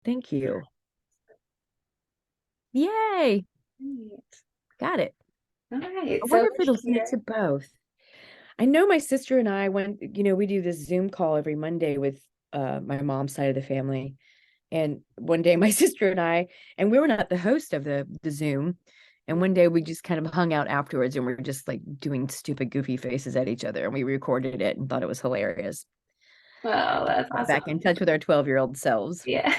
Thank you. Yay. Great. Got it. All right. I So wonder if it'll send it to here, both. I know my sister and I went, we do this Zoom call every Monday with my mom's side of the family. And one day my sister and I, and we were not the host of the Zoom. And one day we just kind of hung out afterwards and we were just like doing stupid, goofy faces at each other. And we recorded it and thought it was hilarious. well, that's Got awesome. back in touch with our 12-year-old selves. Yeah.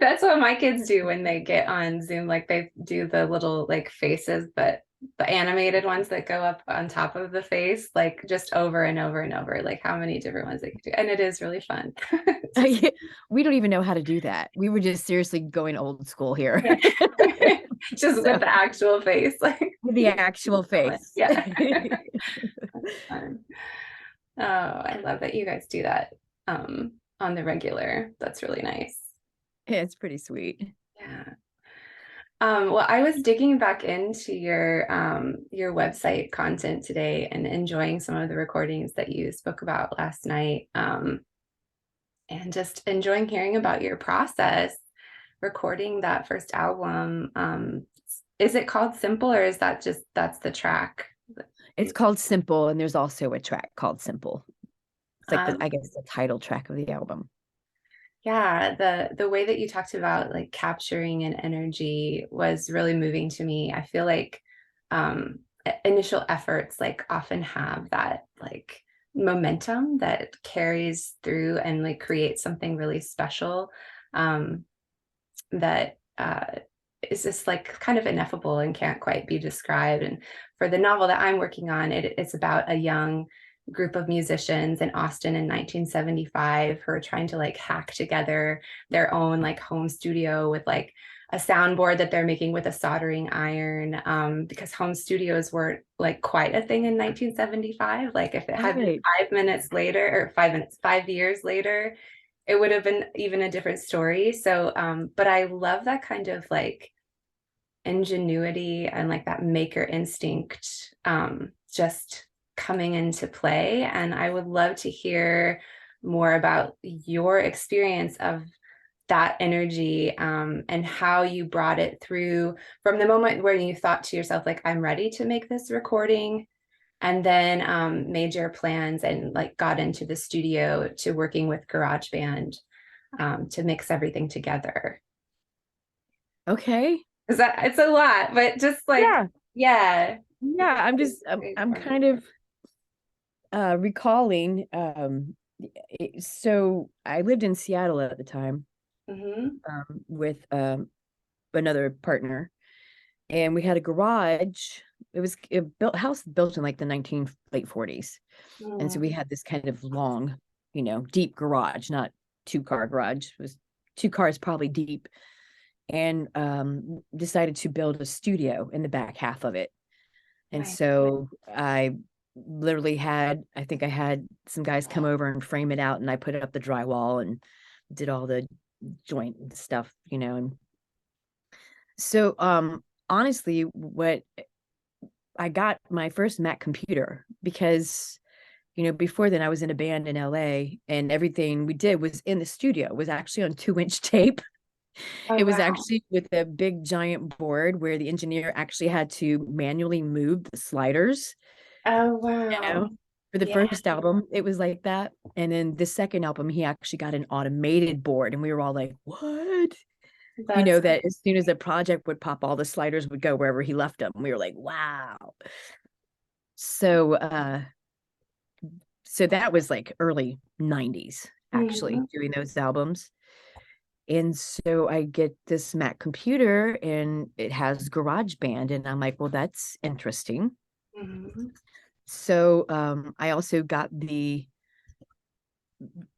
That's what my kids do when they get on Zoom. Like they do the little like faces, but the animated ones that go up on top of the face, like just over and over and over, like how many different ones they could do. And it is really fun. Just, We don't even know how to do that. We were just seriously going old school here. yeah. Just So with the actual face. Like with the actual face. yeah. That's fun. Oh, I love that you guys do that on the regular. That's really nice. Yeah, it's pretty sweet. Yeah. Well, I was digging back into your website content today and enjoying some of the recordings that you spoke about last night, and just enjoying hearing about your process recording that first album. Is it called Simple, or is that just that's the track? It's called Simple, and there's also a track called Simple. It's like Um, I guess the title track of the album. Yeah, the way that you talked about like capturing an energy was really moving to me. I feel like initial efforts like often have that like momentum that carries through and like creates something really special, that is just like kind of ineffable and can't quite be described. And for the novel that I'm working on, it's about a young group of musicians in Austin in 1975 who are trying to like hack together their own like home studio with like a soundboard that they're making with a soldering iron, because home studios weren't like quite a thing in 1975. Like if it had been Right. 5 minutes later, or 5 minutes, 5 years later, it would have been even a different story. So, but I love that kind of like ingenuity and like that maker instinct, just coming into play. And I would love to hear more about your experience of that energy, and how you brought it through from the moment where you thought to yourself, like, I'm ready to make this recording, and then made your plans and like got into the studio to working with GarageBand, to mix everything together. Okay. Is that it's a lot, but just like Yeah. yeah, Yeah. I'm kind of recalling so I lived in Seattle at the time, mm-hmm. with another partner, and we had a garage. It was a built house built in like the 19 late 40s. And so we Mm, had this kind of long, deep garage, not two-car garage. It was two cars probably deep, and decided to build a studio in the back half of it. And right. so I literally I think I had some guys come over and frame it out, and I put up the drywall and did all the joint and stuff, and so honestly, what I got my first Mac computer because before then I was in a band in LA, and everything we did was in the studio. It was actually on 2-inch tape. Oh It was wow. actually with a big giant board where the engineer actually had to manually move the sliders, Oh you wow. know. For the Yeah, first album, it was like that. And then the second album, he actually got an automated board, and we were all like, what? that's That as soon as the project would pop, all the sliders would go wherever he left them. We were like, wow. So so that was like early 90s, actually, mhm, doing those albums. And so I get this Mac computer and it has GarageBand, and I'm like, well, that's interesting. mhm. So I also got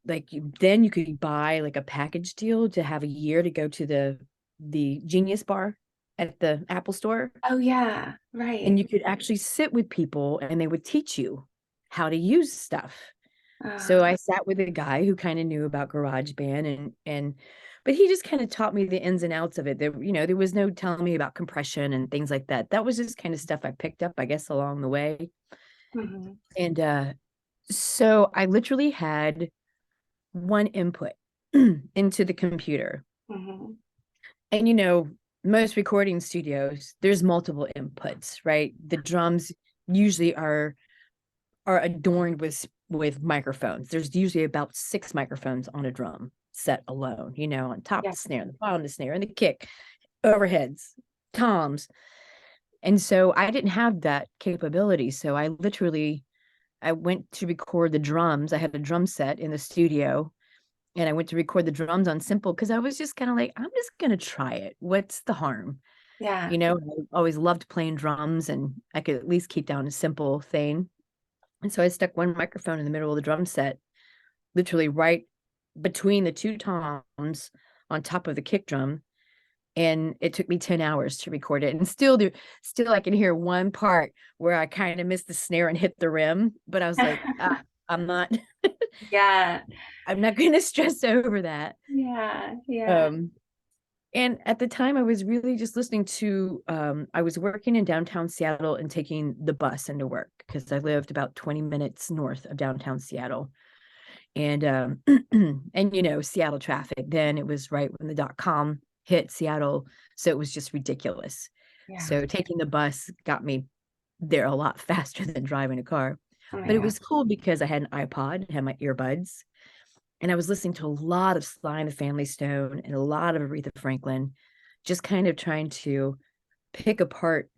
then you could buy like a package deal to have a year to go to the Genius Bar at the Apple Store, Oh yeah, and right. you could actually sit with people and they would teach you how to use stuff. So Uh, I sat with a guy who kind of knew about GarageBand, and but he just kind of taught me the ins and outs of it. There was no telling me about compression and things like that. That was just kind of stuff I picked up, I guess, along the way. mhm. And so I literally had one input. into the computer. Mhm. And most recording studios, there's multiple inputs, right? The drums usually are adorned with microphones. There's usually about 6 microphones on a drum set alone, on top Yeah. the snare, the bottom the snare, and the kick, overheads, toms. And so I didn't have that capability. So I went to record the drums. I had a drum set in the studio, and I went to record the drums on simple because I was just kind of like, I'm just gonna try it. What's the harm? Yeah. I always loved playing drums, and I could at least keep down a simple thing. And so I stuck one microphone in the middle of the drum set, literally right between the two toms on top of the kick drum. And it took me 10 hours to record it. And still I can hear one part where I kind of missed the snare and hit the rim. But I was like, I'm not Yeah. I'm not gonna stress over that. Yeah. Yeah. Um and at the time I was really just listening to I was working in downtown Seattle and taking the bus into work because I lived about 20 minutes north of downtown Seattle. And and Seattle traffic, then it was right when the .com hit Seattle, so it was just ridiculous. Yeah. So taking the bus got me there a lot faster than driving a car. Oh my But it God. was cool because I had an iPod, had my earbuds, and I was listening to a lot of Sly and the Family Stone and a lot of Aretha Franklin, just kind of trying to pick apart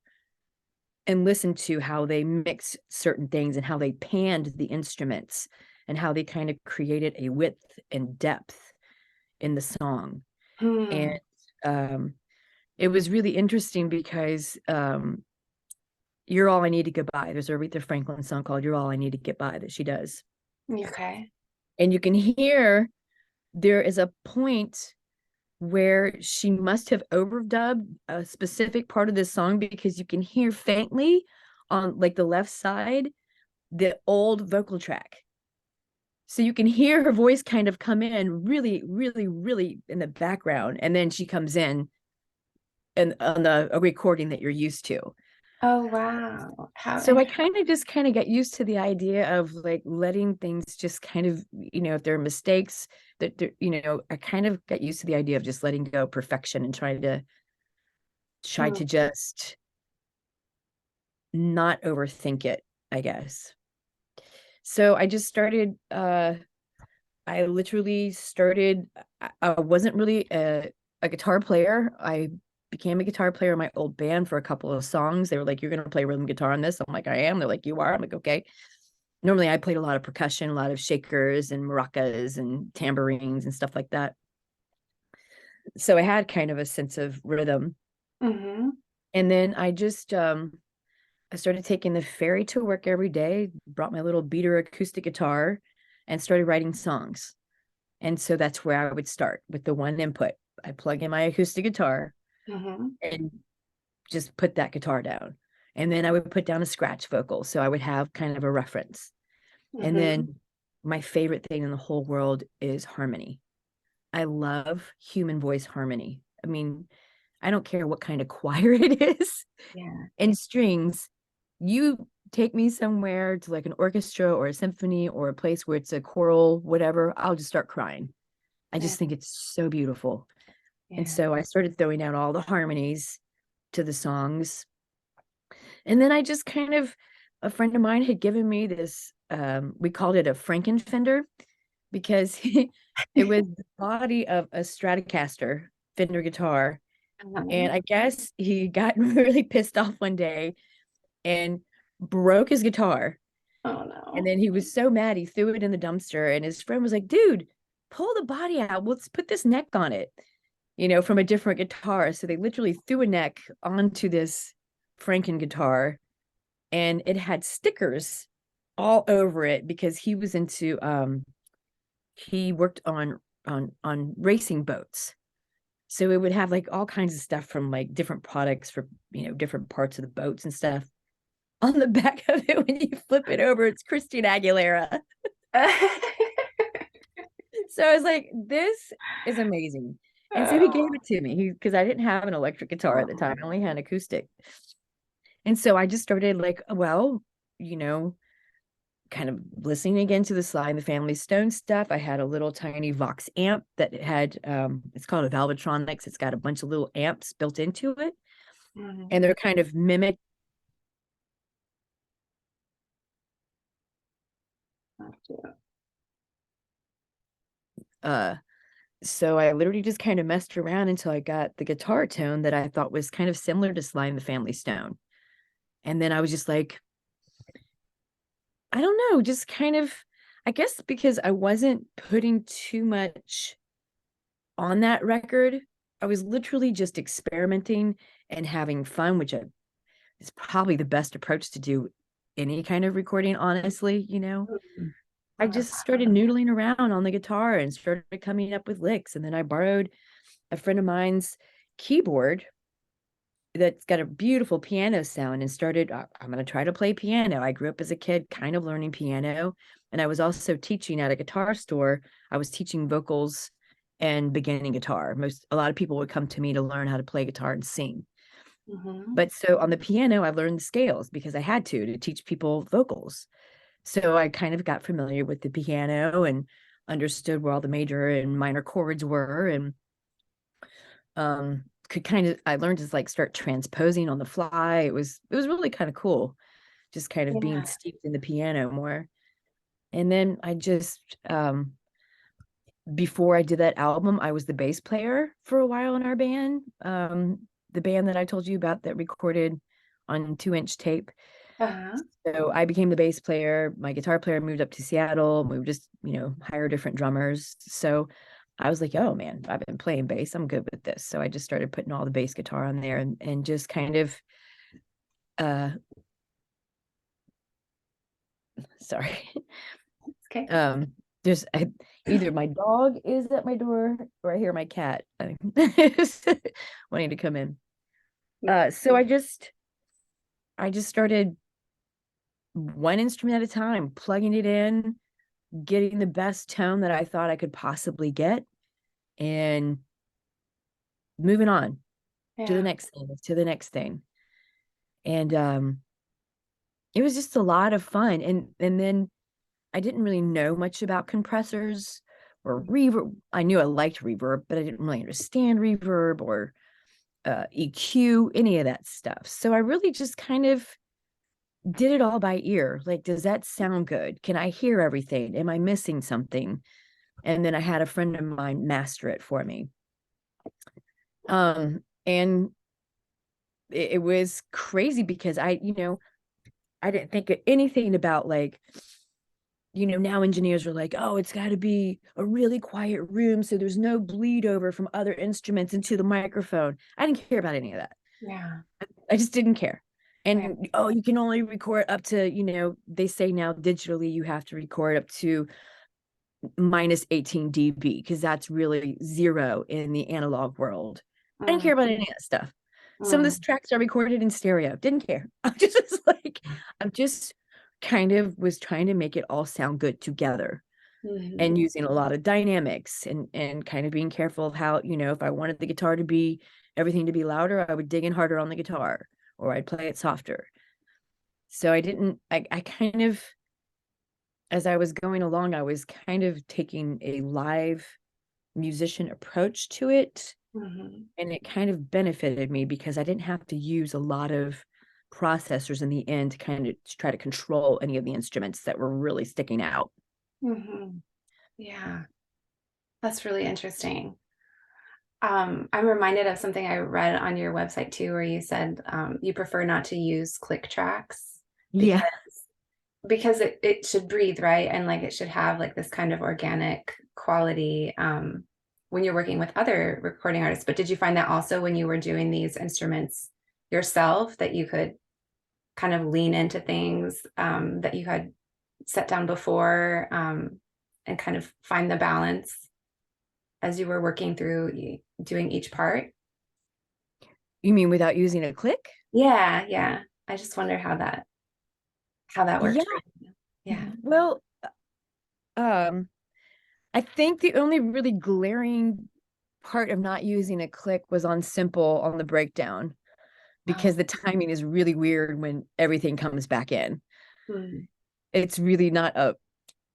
and listen to how they mix certain things and how they panned the instruments and how they kind of created a width and depth in the song. And Hmm. um, it was really interesting because You're All I Need to Get By. There's a Aretha Franklin song called You're All I Need to Get By that she does. Okay. And you can hear there is a point where she must have overdubbed a specific part of this song because you can hear faintly on like the left side the old vocal track. So you can hear her voice kind of come in really, really, really in the background. And then she comes in and on a recording that you're used to. Oh wow. How So I interesting. kind of just kind of got used to the idea of like letting things just kind of, if there are mistakes I kind of got used to the idea of just letting go perfection and try to just not overthink it, I guess. So I just started I literally started I wasn't really a guitar player. I became a guitar player in my old band for a couple of songs. They were like, "You're gonna play rhythm guitar on this?" I'm like, "I am." They're like, "You are?" I'm like, "Okay." Normally I played a lot of percussion, a lot of shakers and maracas and tambourines and stuff like that. So I had kind of a sense of rhythm. Mm-hmm. And then I started taking the ferry to work every day, brought my little beater acoustic guitar and started writing songs. And so that's where I would start with the one input. I plug in my acoustic guitar Mm-hmm. and just put that guitar down. And then I would put down a scratch vocal. So I would have kind of a reference. And Mm-hmm. then my favorite thing in the whole world is harmony. I love human voice harmony. I mean, I don't care what kind of choir it is Yeah. and strings. You take me somewhere to like an orchestra or a symphony or a place where it's a choral, whatever, I'll just start crying. I Yeah. just think it's so beautiful. And Yeah. so I started throwing out all the harmonies to the songs. And then I just kind of, a friend of mine had given me this, we called it a Frankenfender because it was the body of a Stratocaster Fender guitar. And I guess he got really pissed off one day and broke his guitar. Oh And no. then he was so mad, he threw it in the dumpster. And his friend was like, dude, pull the body out. Let's put this neck on it, from a different guitar. So they literally threw a neck onto this Franken guitar and it had stickers all over it because he was into he worked on racing boats. So it would have like all kinds of stuff from like different products for different parts of the boats and stuff. On the back of it, when you flip it over, it's Christina Aguilera. So I was like, this is amazing. And so he gave Oh. it to me because I didn't have an electric guitar at the time. I only had Oh. an acoustic. And so I just started like, well, you know, kind of listening again to the Sly and the Family Stone stuff. I had a little tiny Vox amp that had it's called a Valvetronics. It's got a bunch of little amps built into it, Mhm. and they're kind of mimic. uh so I literally just kind of messed around until I got the guitar tone that I thought was kind of similar to Sly and the Family Stone. And then I was just like, I don't know, just kind of, I guess because I wasn't putting too much on that record, I was literally just experimenting and having fun, which is probably the best approach to do any kind of recording, honestly, you know. Mhm. I I love just started noodling around on the guitar and started coming up with licks. And then I borrowed a friend of mine's keyboard that's got a beautiful piano sound and started, I'm going to try to play piano. I grew up as a kid kind of learning piano, and I was also teaching at a guitar store. I was teaching vocals and beginning guitar. A lot of people would come to me to learn how to play guitar and sing. that. Mhm. But so on the piano, I learned the scales because I had to teach people vocals. So I kind of got familiar with the piano and understood where all the major and minor chords were, and could kind of, I learned to like start transposing on the fly. It was really kind of cool, just kind of being Yeah. steeped in the piano more. And then I just before I did that album, I was the bass player for a while in our band. The band that I told you about that recorded on 2-inch tape. Uh-huh. So I became the bass player. My guitar player moved up to Seattle. We would just, hire different drummers. So I was like, oh man, I've been playing bass. I'm good with this. So I just started putting all the bass guitar on there and just kind of uh sorry. Okay. Um there's either my dog is at my door or I hear my cat wanting to come in. So I just started one instrument at a time, plugging it in, getting the best tone that I thought I could possibly get, and moving on to the Yeah. next thing, to the next thing. And it was just a lot of fun. And then I didn't really know much about compressors or reverb. I knew I liked reverb, but I didn't really understand reverb or EQ, any of that stuff. So I really just kind of did it all by ear. Like, does that sound good? Can I hear everything? Am I missing something? And then I had a friend of mine master it for me. And it was crazy because I didn't think anything about like, now engineers are like, oh, it's got to be a really quiet room so there's no bleed over from other instruments into the microphone. I didn't care about any of that. Yeah. I just didn't care. Right. And oh, you can only record up to, they say now digitally you have to record up to minus 18 dB because that's really zero in the analog world. I didn't Mm, care about any of that stuff. Some of the mm, tracks are recorded in stereo. Didn't care. I'm just kind of was trying to make it all sound good together mhm, and using a lot of dynamics and kind of being careful of how, if I wanted the guitar to be everything to be louder, I would dig in harder on the guitar or I'd play it softer. So I kind of, as I was going along, I was kind of taking a live musician approach to it. mhm, And it kind of benefited me because I didn't have to use a lot of processors in the end to kind of try to control any of the instruments that were really sticking out. mhm. Yeah, that's really interesting. I'm reminded of something I read on your website too, where you said you prefer not to use click tracks Yeah. because it should breathe, right? And like it should have like this kind of organic quality when you're working with other recording artists. But did you find that also when you were doing these instruments yourself that you could kind of lean into things that you had set down before and kind of find the balance as you were working through doing each part? You mean without using a click? Yeah, yeah. I just wonder how that Yeah. worked for you. Yeah. Well, um, I think the only really glaring part of not using a click was on simple on the breakdown Oh. because the timing is really weird when everything comes back in. Hmm. it's really not a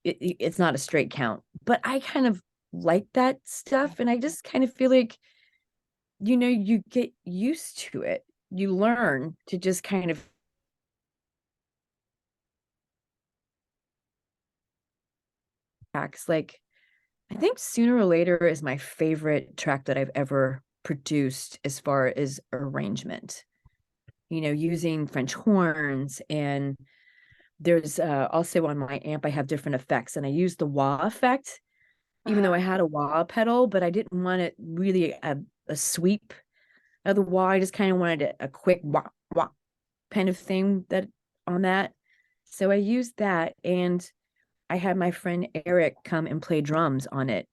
it's not a straight count. But I kind of like that stuff, and I just kind of feel like, you get used to it. You learn to just kind of tracks. Like, I think Sooner or Later is my favorite track that I've ever produced as far as arrangement. Using French horns, and there's also on my amp I have different effects, and I use the wah effect, even though I had a wah pedal, but I didn't want it really a sweep of the wah. I just kind of wanted a quick wah wah kind of thing that on that. So I used that, and I had my friend Eric come and play drums on it.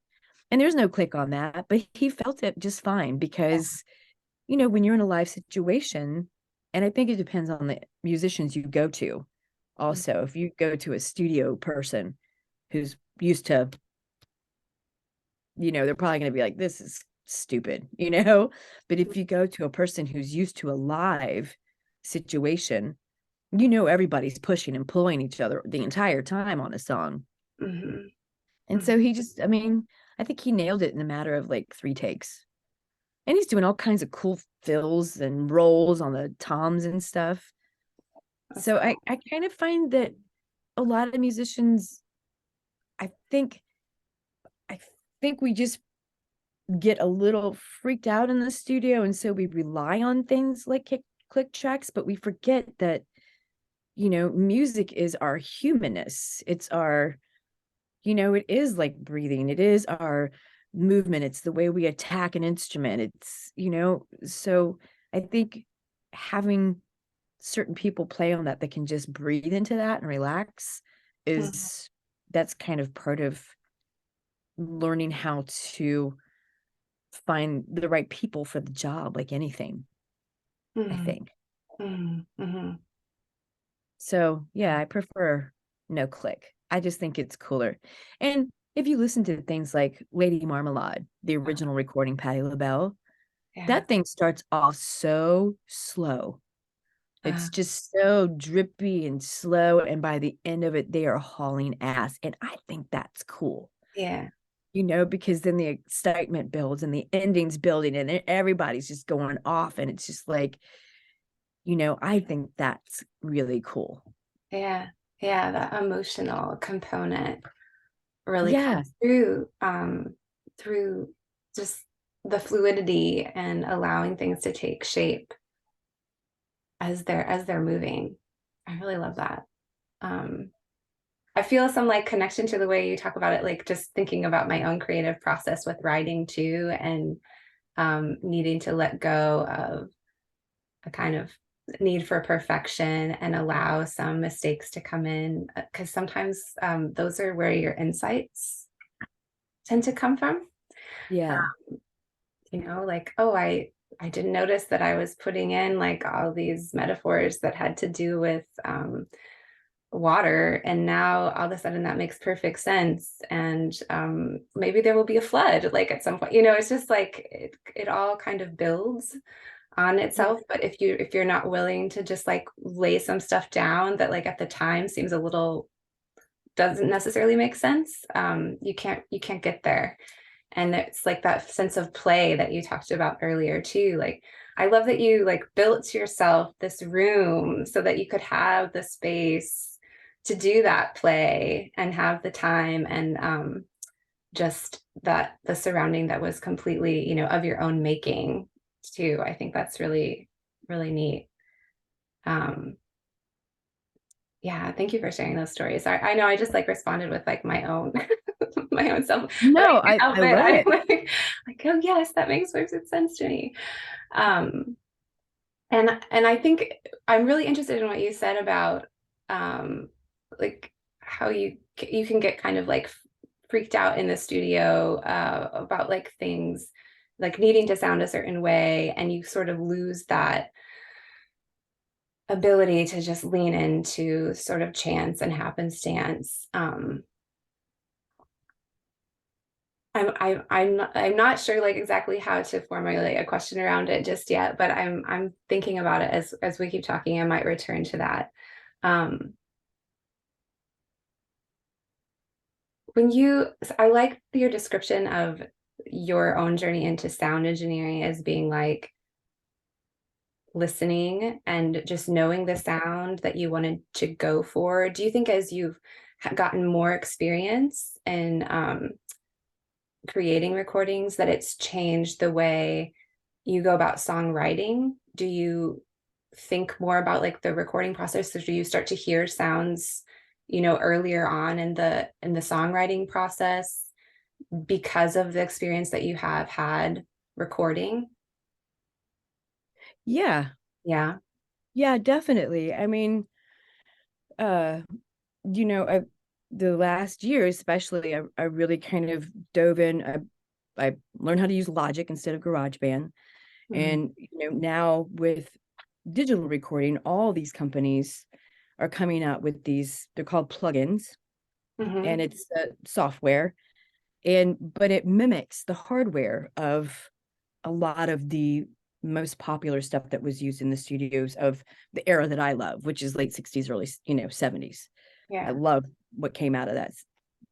And there's no click on that, but he felt it just fine because, when you're in a live situation, and I think it depends on the musicians you go to. Also, if you go to a studio person who's used to, they're probably going to be like, this is stupid. But if you go to a person who's used to a live situation, everybody's pushing and pulling each other the entire time on a song. Mm-hmm. And so I mean, I think he nailed it in a matter of like 3 takes. And he's doing all kinds of cool fills and rolls on the toms and stuff. That's So I, cool. I kind of find that a lot of musicians, I think, I think we just get a little freaked out in the studio. And so we rely on things like click tracks, but we forget that, music is our humanness. It's our, it is like breathing. It is our movement. It's the way we attack an instrument. So I think having certain people play on that can just breathe into that and relax is that's kind of part of learning how to find the right people for the job, like anything, I Mm-hmm. think. Mm-hmm. So yeah, I prefer no click. I just think it's cooler. And if you listen to things like Lady Marmalade, the original recording, Patti LaBelle, Yeah. that thing starts off so slow. Uh, It's just so drippy and slow. And by the end of it, they are hauling ass. And I think that's cool, yeah. because then the excitement builds and the ending's building and then everybody's just going off. And it's just like, I think that's really cool. Yeah. Yeah. That emotional component really Yeah. comes through just the fluidity and allowing things to take shape as they're moving. I really love that. Um, I feel some like connection to the way you talk about it, like just thinking about my own creative process with writing too, and needing to let go of a kind of need for perfection and allow some mistakes to come in, because sometimes those are where your insights tend to come from. Yeah. Like, oh, I didn't notice that I was putting in like all these metaphors that had to do with water, and now all of a sudden that makes perfect sense, and maybe there will be a flood like at some point. It's just like it all kind of builds on Yeah. itself. But if you're not willing to just like lay some stuff down that like at the time seems a little doesn't necessarily make sense, you can't get there. And it's like that sense of play that you talked about earlier too. Like, I love that you like built yourself this room so that you could have the space to do that play and have the time, and just that the surrounding that was completely, of your own making too. I think that's really, really neat. Um, yeah, thank you for sharing those stories. I know I just like responded with like my own my own self, but No, I can't I help it. love I'm it. like, oh yes, that makes perfect sense to me. Um, and I think I'm really interested in what you said about like how you can get kind of like freaked out in the studio about like things like needing to sound a certain way, and you sort of lose that ability to just lean into sort of chance and happenstance. I'm not sure like exactly how to formulate a question around it just yet, but I'm thinking about it as we keep talking. I might return to that. Um, I like your description of your own journey into sound engineering as being like listening and just knowing the sound that you wanted to go for. Do you think as you've gotten more experience in creating recordings that it's changed the way you go about songwriting? Do you think more about like the recording process, or do you start to hear sounds, earlier on in the songwriting process because of the experience that you have had recording? Yeah, Yeah. yeah, definitely. I mean, uh, I, the last year especially, I really kind of dove in. I learned how to use Logic instead of GarageBand. Mm-hmm. And now with digital recording, all these companies are coming out with these, they're called plugins, Mm-hmm. and it's software, and but it mimics the hardware of a lot of the most popular stuff that was used in the studios of the era that I love, which is late 60s, early, 70s. I Yeah. love what came out of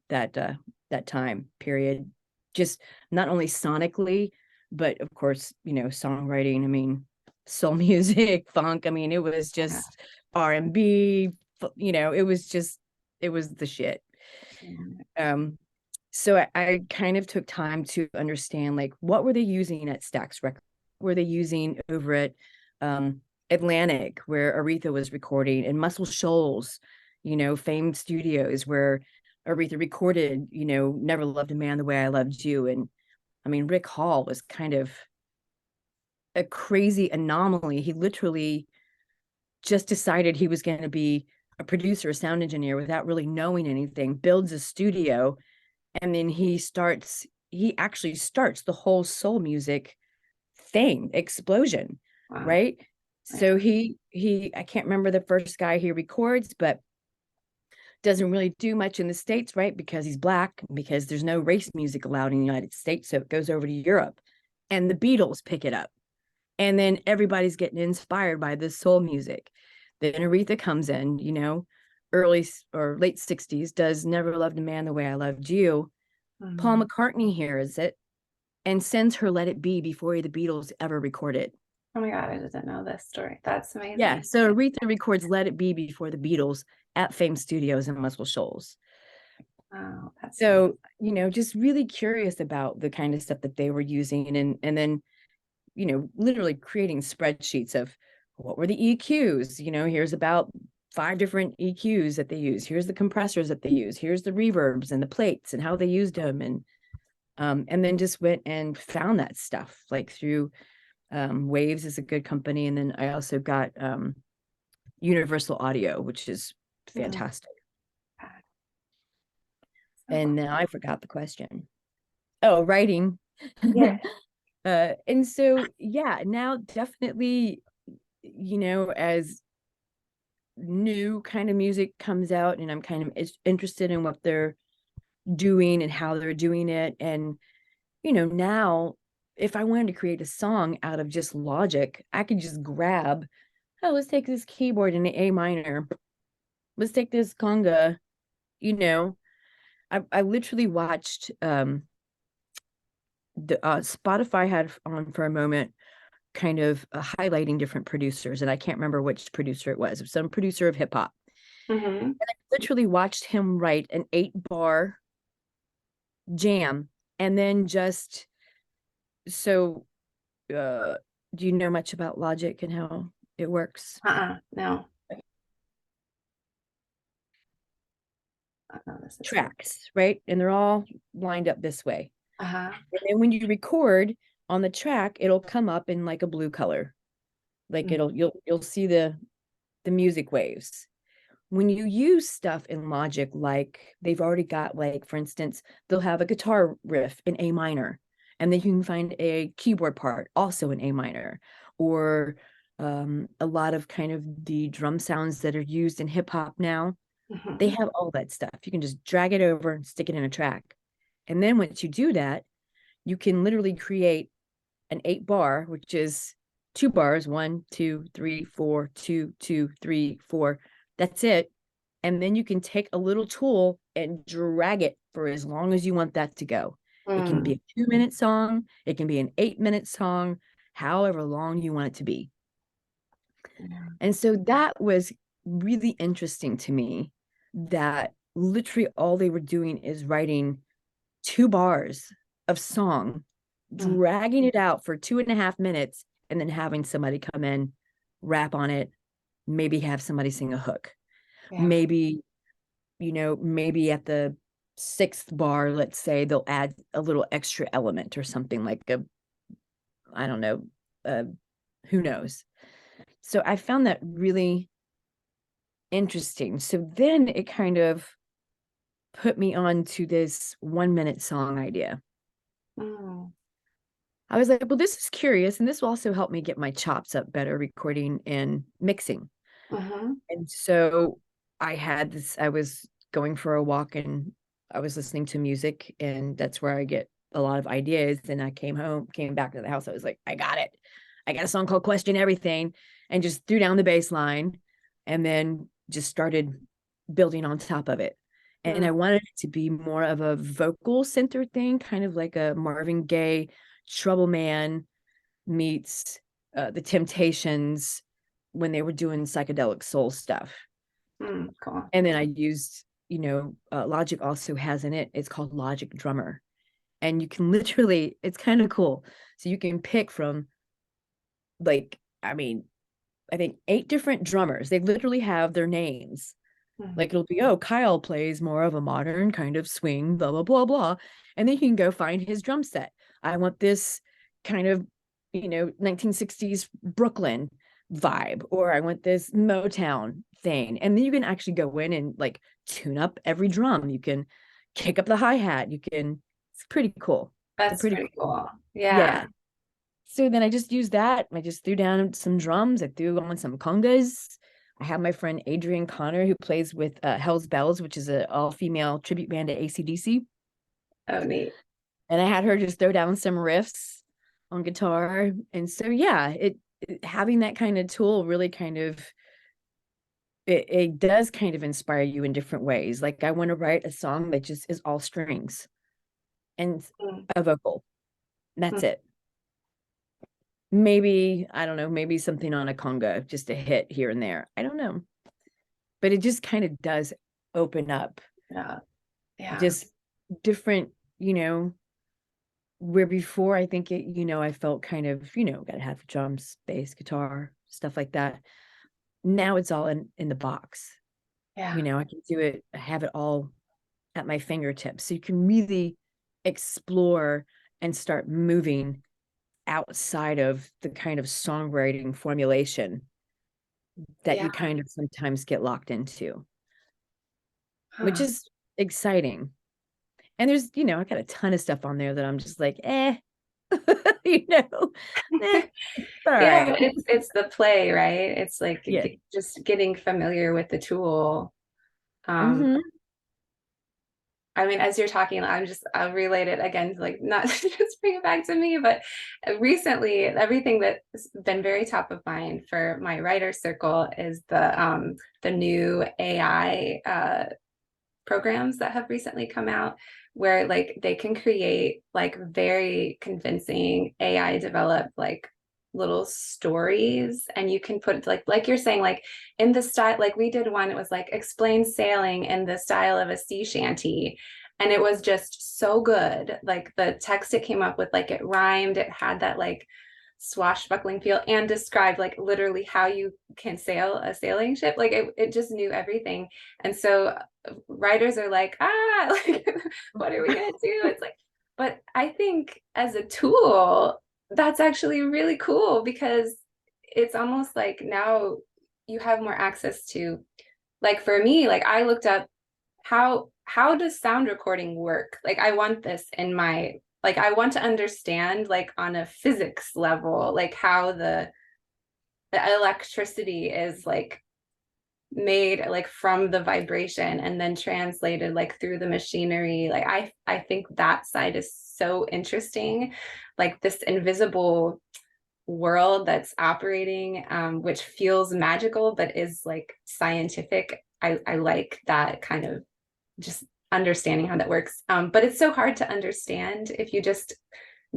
that that time period. Just not only sonically, but of course, songwriting. I mean, soul music, funk. I mean, it was Yeah. just R&B, it was just it was the shit. Yeah. Um, so I kind of took time to understand like what were they using at Stax Records? What were they using over at um, Atlantic, where Aretha was recording, and Muscle Shoals, famed studios where Aretha recorded, Never Loved a Man the Way I Loved You. And I mean, Rick Hall was kind of a crazy anomaly. He literally just decided he was going to be a producer, a sound engineer without really knowing anything, builds a studio, and then he actually starts the whole soul music thing explosion, Wow. right? So Yeah. he I can't remember the first guy he records, but doesn't really do much in the States, right? Because he's black, because there's no race music allowed in the United States, so it goes over to Europe, and the Beatles pick it up, and then everybody's getting inspired by this soul music. Then Aretha comes in, early or late 60s, does Never Loved a Man the Way I Loved You. Paul Mm. McCartney hears it and sends her Let It Be before the Beatles ever recorded. Oh my God, I didn't know this story. That's Yeah, amazing. so Aretha records Let It Be before the Beatles at Fame Studios in Muscle Shoals. Wow, that's So, fantastic. just really curious about the kind of stuff that they were using, and then, literally creating spreadsheets of what were the EQs. Here's about 5 different EQs that they use. Here's the compressors that they use. Here's the reverbs and the plates and how they used them. And then just went and found that stuff like through Waves is a good company. And then I also got Universal Audio, which is Mhm. fantastic. So And now I cool. forgot the question. Oh, writing. Yeah. And so, yeah, now definitely, as new kind of music comes out and I'm kind of interested in what they're doing and how they're doing it. And, now if I wanted to create a song out of just Logic, I could just grab, oh, let's take this keyboard in the A minor. Let's take this conga, you know. I literally watched the Spotify had on for a moment kind of highlighting different producers, and I can't remember which producer it was some producer of hip hop. Hmm. Literally watched him write an 8 bar jam, and then just so do you know much about Logic and how it works? No. No, this is new. Tracks, right? And they're all lined up this way. Uh-huh. And then when you record on the track, it'll come up in like a blue color. Like Mm. you'll see the music waves. When you use stuff in Logic, like they've already got, like, for instance, they'll have a guitar riff in A minor, and then you can find a keyboard part also in A minor, or a lot of kind of the drum sounds that are used in hip hop now. They Mhm. have all that stuff. You can just drag it over and stick it in a track. And then once you do that, you can literally create an 8 bar, which is 2 bars, 1, 2, 3, 4, 2, 2, 3, 4. That's it. And then you can take a little tool and drag it for as long as you want that to go. It can be Mm. a 2-minute song, it can be an 8-minute song, however long you want it to be. Yeah. And so that was really interesting to me, that literally all they were doing is writing 2 bars of song, Mm. dragging it out for 2.5 minutes, and then having somebody come in, rap on it, maybe have somebody sing a hook. Yeah. Maybe, maybe at the sixth bar, let's say, they'll add a little extra element or something like I don't know, uh, who knows. So I found that really interesting. So then it kind of put me on to this 1-minute song idea. Mm. I was like, well, this is curious, and this will also help me get my chops up better recording and mixing. Mm-hmm. And so I was going for a walk and I was listening to music, and that's where I get a lot of ideas. And I came back to the house. I was like, I got it. I got a song called Question Everything, and just threw down the bass line and then just started building on top of it. And Mm. I wanted it to be more of a vocal centered thing, kind of like a Marvin Gaye Trouble Man meets the Temptations when they were doing psychedelic soul stuff. Mm. Cool. And then I used, Logic also has in it, it's called Logic Drummer. And you can literally, it's kind of cool. So you can pick from, like, I mean, I think 8 different drummers. They literally have their names. Mm. Like it'll be, oh, Kyle plays more of a modern kind of swing, blah, blah, blah, blah. And then you can go find his drum set. I want this kind of, 1960s Brooklyn vibe, or I want this Motown thing. And then you can actually go in and like tune up every drum. You can kick up the hi-hat. It's pretty cool. It's a That's pretty pretty cool. cool. Yeah. Yeah. So then I just used that. I just threw down some drums. I threw on some congas. I have my friend Adrienne Connor who plays with Hell's Bells, which is an all-female tribute band to AC/DC. Oh, neat. And I had her just throw down some riffs on guitar. And so yeah, having that kind of tool really kind of it does kind of inspire you in different ways. Like I want to write a song that just is all strings and Mm. a vocal. That's Mm. it. Maybe, I don't know, maybe something on a conga, just a hit here and there. I don't know. But it just kind of does open up Yeah. Yeah. just different, where before I think I felt kind of, gotta have drums, bass, guitar, stuff like that. Now it's all in the box. Yeah. I can do it, I have it all at my fingertips. So you can really explore and start moving outside of the kind of songwriting formulation that Yeah. you kind of sometimes get locked into, which Huh. is exciting. And there's, I got a ton of stuff on there that I'm just like, you know, all Yeah, right. but it's the play, right? It's like Yeah. just getting familiar with the tool. Um, Hmm. I mean, as you're talking, I'll relate it again, like not to just bring it back to me, but recently, everything that's been very top of mind for my writer circle is the new AI programs that have recently come out where like they can create like very convincing AI developed like little stories, and you can put like you're saying, like in the style, like we did one, it was like explain sailing in the style of a sea shanty, and it was just so good. Like the text it came up with, like it rhymed, it had that like swashbuckling feel, and described like literally how you can sail a sailing ship. Like it just knew everything. And so writers are like, like, what are we gonna do? It's like, but I think as a tool, that's actually really cool, because it's almost like now you have more access to, like for me, like I looked up how does sound recording work? Like I want this in my, like I want to understand like on a physics level, like how the electricity is like made like from the vibration and then translated like through the machinery. Like I think that side is so interesting, like this invisible world that's operating, which feels magical but is like scientific. I like that kind of just understanding how that works. But it's so hard to understand if you just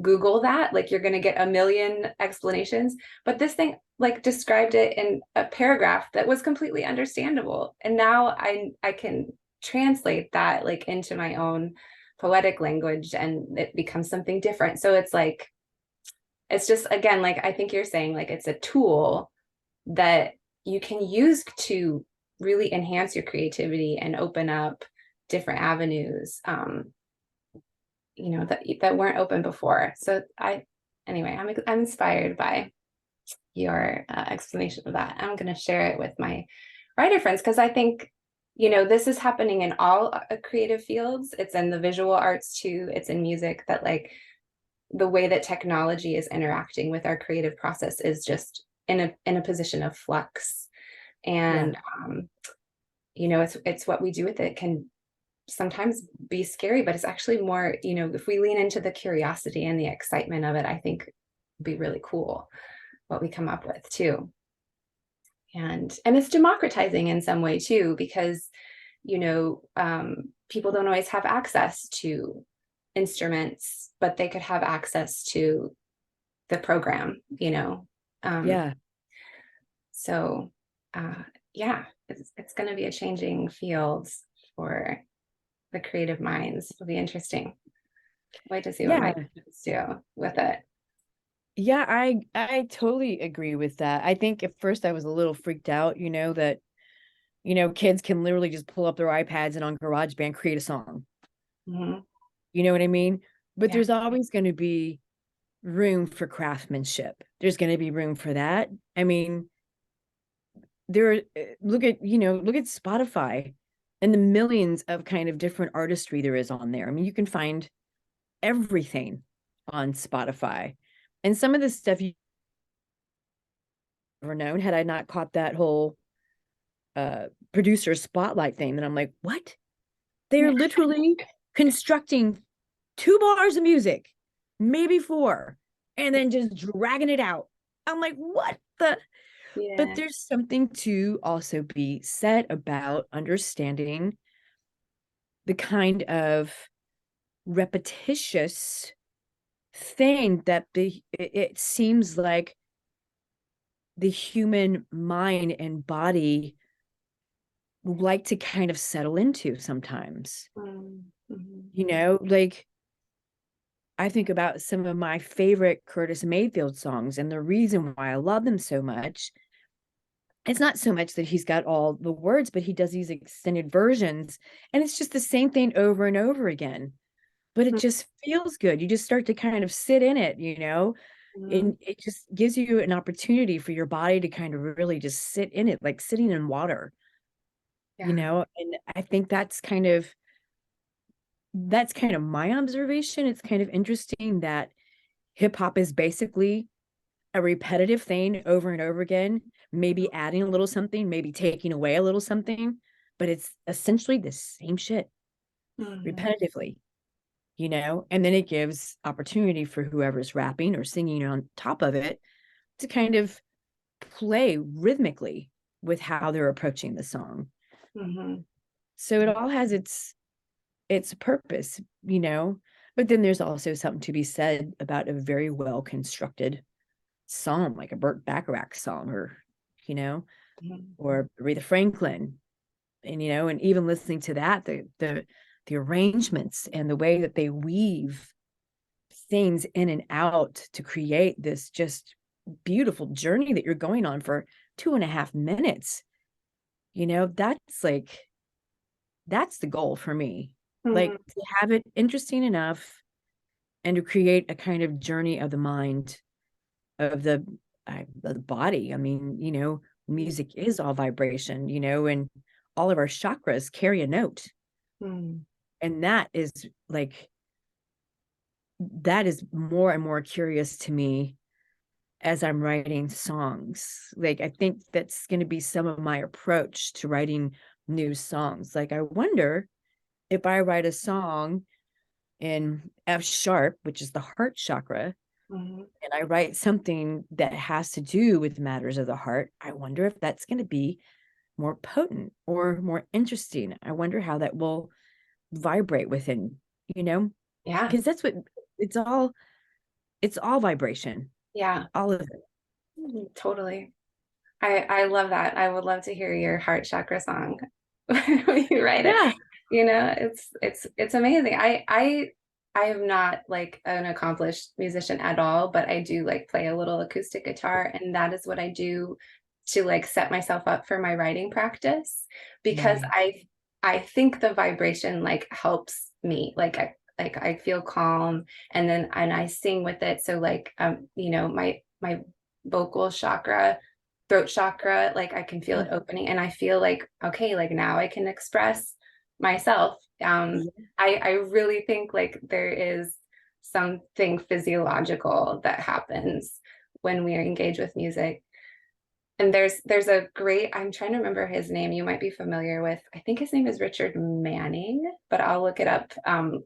Google that, like you're going to get a million explanations. But this thing like described it in a paragraph that was completely understandable. And now I can translate that like into my own poetic language and it becomes something different. So it's like, it's just, again, like I think you're saying, like it's a tool that you can use to really enhance your creativity and open up different avenues, that weren't open before. So anyway, I'm inspired by your explanation of that. I'm going to share it with my writer friends because I think, this is happening in all creative fields. It's in the visual arts too. It's in music, that like the way that technology is interacting with our creative process is just in a position of flux. Yeah. And it's what we do with it can sometimes be scary, but it's actually more, if we lean into the curiosity and the excitement of it, I think be really cool what we come up with too. And it's democratizing in some way too, because people don't always have access to instruments, but they could have access to the program. Um, Yeah. so yeah, it's going to be a changing field for the creative minds. It'll be interesting. Wait to see what my Yeah. kids do with it. Yeah, I totally agree with that. I think at first I was a little freaked out, that kids can literally just pull up their iPads and on GarageBand create a song. Mhm. You know what I mean? But Yeah. there's always going to be room for craftsmanship. There's going to be room for that. I mean, look at Spotify and the millions of kind of different artistry there is on there. I mean, you can find everything on Spotify. And some of the stuff you never known had I not caught that whole producer spotlight thing, then I'm like, what? They're literally constructing 2 bars of music, maybe four, and then just dragging it out. I'm like, what the? But Yeah. there's something to also be said about understanding the kind of repetitious thing that it seems like the human mind and body like to kind of settle into sometimes. Mhm. Like I think about some of my favorite Curtis Mayfield songs, and the reason why I love them so much, it's not so much that he's got all the words, but he does these extended versions, and it's just the same thing over and over again. But it just feels good. You just start to kind of sit in it, Mhm. and it just gives you an opportunity for your body to kind of really just sit in it, like sitting in water, Yeah. and I think that's kind of my observation. It's kind of interesting that hip hop is basically a repetitive thing over and over again, maybe adding a little something, maybe taking away a little something, but it's essentially the same shit Mhm. repetitively, and then it gives opportunity for whoever's rapping or singing on top of it to kind of play rhythmically with how they're approaching the song. Mhm. So it all has its purpose, but then there's also something to be said about a very well constructed song, like a Burt Bacharach song, or you know, Mhm. or Aretha Franklin, and even listening to that, the arrangements and the way that they weave things in and out to create this just beautiful journey that you're going on for 2.5 minutes. That's the goal for me. Like Mhm. to have it interesting enough and to create a kind of journey of the mind, of the body. I mean, music is all vibration, and all of our chakras carry a note. Mhm. And that is more and more curious to me as I'm writing songs. Like, I think that's going to be some of my approach to writing new songs. Like, I wonder if I write a song in F sharp, which is the heart chakra, Mhm. and I write something that has to do with matters of the heart, I wonder if that's going to be more potent or more interesting. I wonder how that will vibrate within, you know, Yeah. because that's what it's all, it's all vibration, Yeah. all of it. Totally. I love that. I would love to hear your heart chakra song when you write it. Yeah. You know, it's amazing. I am not like an accomplished musician at all, but I do like play a little acoustic guitar, and that is what I do to like set myself up for my writing practice because Right. I think the vibration like helps me. Like I feel calm, and then and I sing with it. So like you know, my vocal chakra, throat chakra, like I can feel it opening, and I feel like okay, like now I can express myself. Yeah. I really think like there is something physiological that happens when we engage with music. And there's a great, I'm trying to remember his name, you might be familiar with, I think his name is Richard Manning, but I'll look it up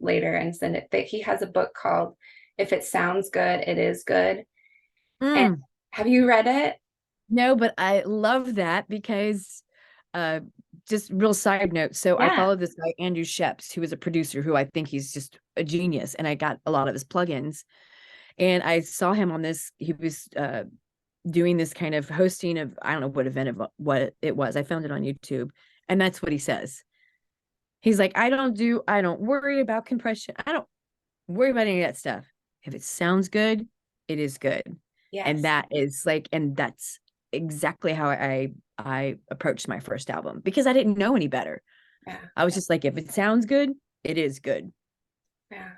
later and send it. That he has a book called If It Sounds Good, It Is Good. And Mm. have you read it? No, but I love that because uh just real side note. So I Yeah. follow this guy, Andrew Sheps, who is a producer who I think he's just a genius. And I got a lot of his plugins. And I saw him on this, he was doing this kind of hosting of, I don't know what event of what it was. I found it on YouTube. And that's what he says. He's like, I don't worry about compression. I don't worry about any of that stuff. If it sounds good, it is good. And Yes. that is like, and that's exactly how I approached my first album because I didn't know any better. Yeah. I was just like, if it sounds good, it is good. Yeah.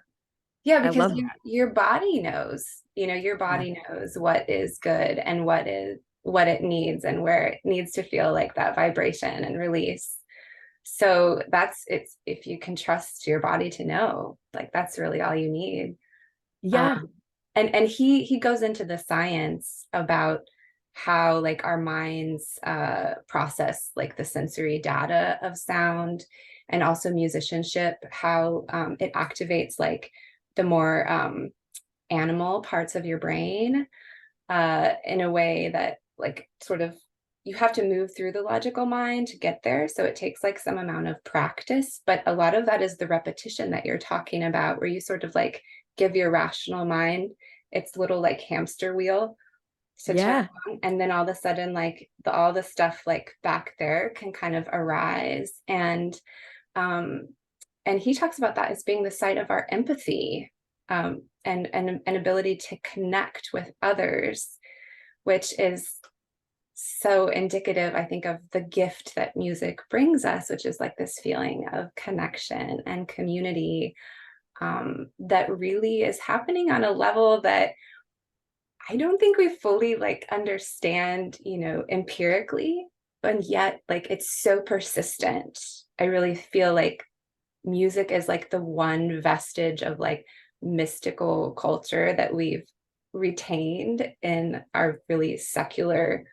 Yeah, I because love that. your body knows, you know, your Yeah. body knows what is good and what it needs and where it needs to feel like that vibration and release. So that's it's if you can trust your body to know, like that's really all you need. Um, Yeah. and he goes into the science about how like our minds process like the sensory data of sound and also musicianship, how it activates like the more animal parts of your brain in a way that like sort of you have to move through the logical mind to get there. So it takes like some amount of practice, but a lot of that is the repetition that you're talking about, where you sort of like give your rational mind its little like hamster wheel to turn Yeah. on, and then all of a sudden like all the stuff like back there can kind of arise. Um and he talks about that as being the site of our empathy, and an ability to connect with others, which is so indicative, I think, of the gift that music brings us, which is like this feeling of connection and community, that really is happening on a level that I don't think we fully like understand, you know, empirically, and yet like it's so persistent. I really feel like music is like the one vestige of like mystical culture that we've retained in our really secular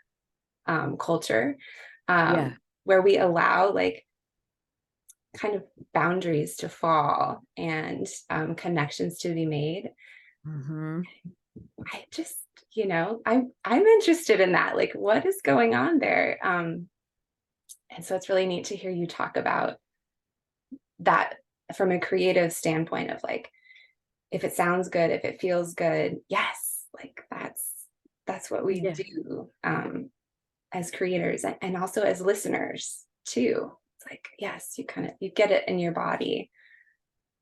culture, Yeah. where we allow like kind of boundaries to fall and connections to be made. Hmm. I just, you know, I'm interested in that. Like, what is going on there? And so it's really neat to hear you talk about that from a creative standpoint of like, if it sounds good, if it feels good, yes, like that's what we Yeah. do as creators, and also as listeners too. It's like, yes, you kind of you get it in your body.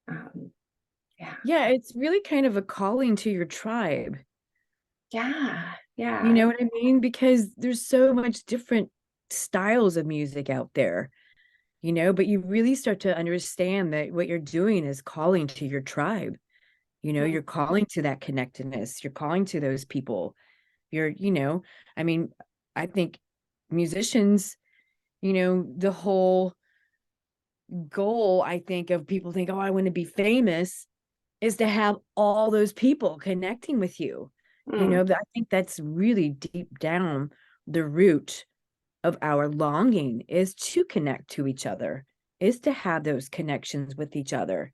Um, yeah, Yeah. It's really kind of a calling to your tribe. yeah, You yeah, know what I mean? Because there's so much different styles of music out there, you know, but you really start to understand that what you're doing is calling to your tribe. You know, mm, you're calling to that connectedness, you're calling to those people. You're, you know, I mean, I think musicians, you know, the whole goal, I think, of people think, oh, I want to be famous is to have all those people connecting with you. You mm, know, I think that's really deep down the root of our longing is to connect to each other, is to have those connections with each other,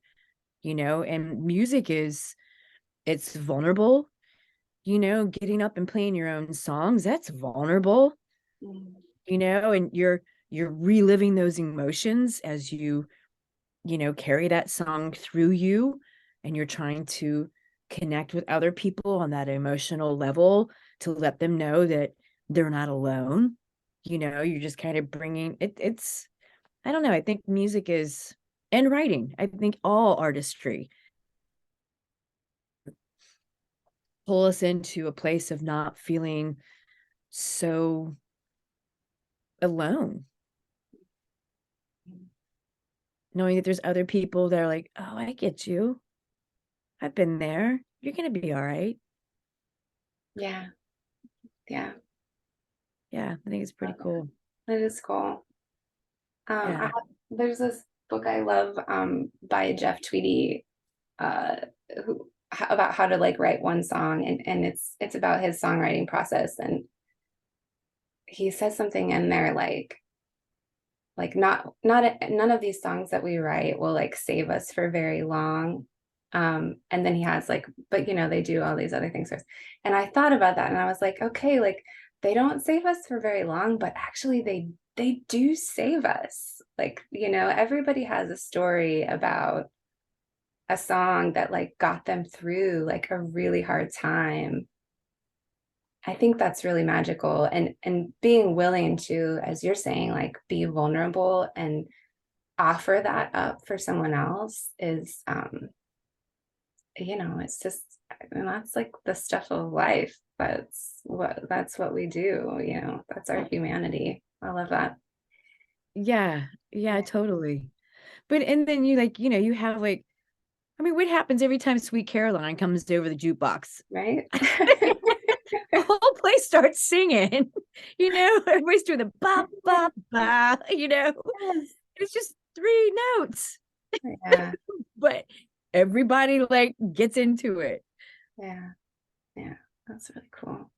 you know, and music is, it's vulnerable, you know, getting up and playing your own songs, that's vulnerable, mm, you know, and you're reliving those emotions as you carry that song through you, and you're trying to connect with other people on that emotional level to let them know that they're not alone. You're just kind of bringing it's I don't know, I think music is, and writing, I think all artistry pull us into a place of not feeling so alone, knowing that there's other people that are like, oh, I get you, I've been there, you're gonna be all right. Yeah. Yeah. Yeah, I think it's pretty cool. That is cool. Yeah. There's this book I love by Jeff Tweedy, uh, about how to like write one song, and it's about his songwriting process, and he says something in there like not none of these songs that we write will like save us for very long. And then he has like, but they do all these other things for us. And I thought about that and I was like, okay, like they don't save us for very long, but actually they do save us. Like, everybody has a story about a song that like got them through like a really hard time. I think that's really magical, and being willing to, as you're saying, like be vulnerable and offer that up for someone else is it's just, and that's like the stuff of life. That's what we do, that's our humanity. I love that. Yeah, yeah, totally. But and then you like, you have like, I mean, what happens every time Sweet Caroline comes over the jukebox? Right. The whole place starts singing. Everybody's doing the ba ba ba, It's just three notes, Yeah. but everybody like gets into it. Yeah. Yeah. That's really cool.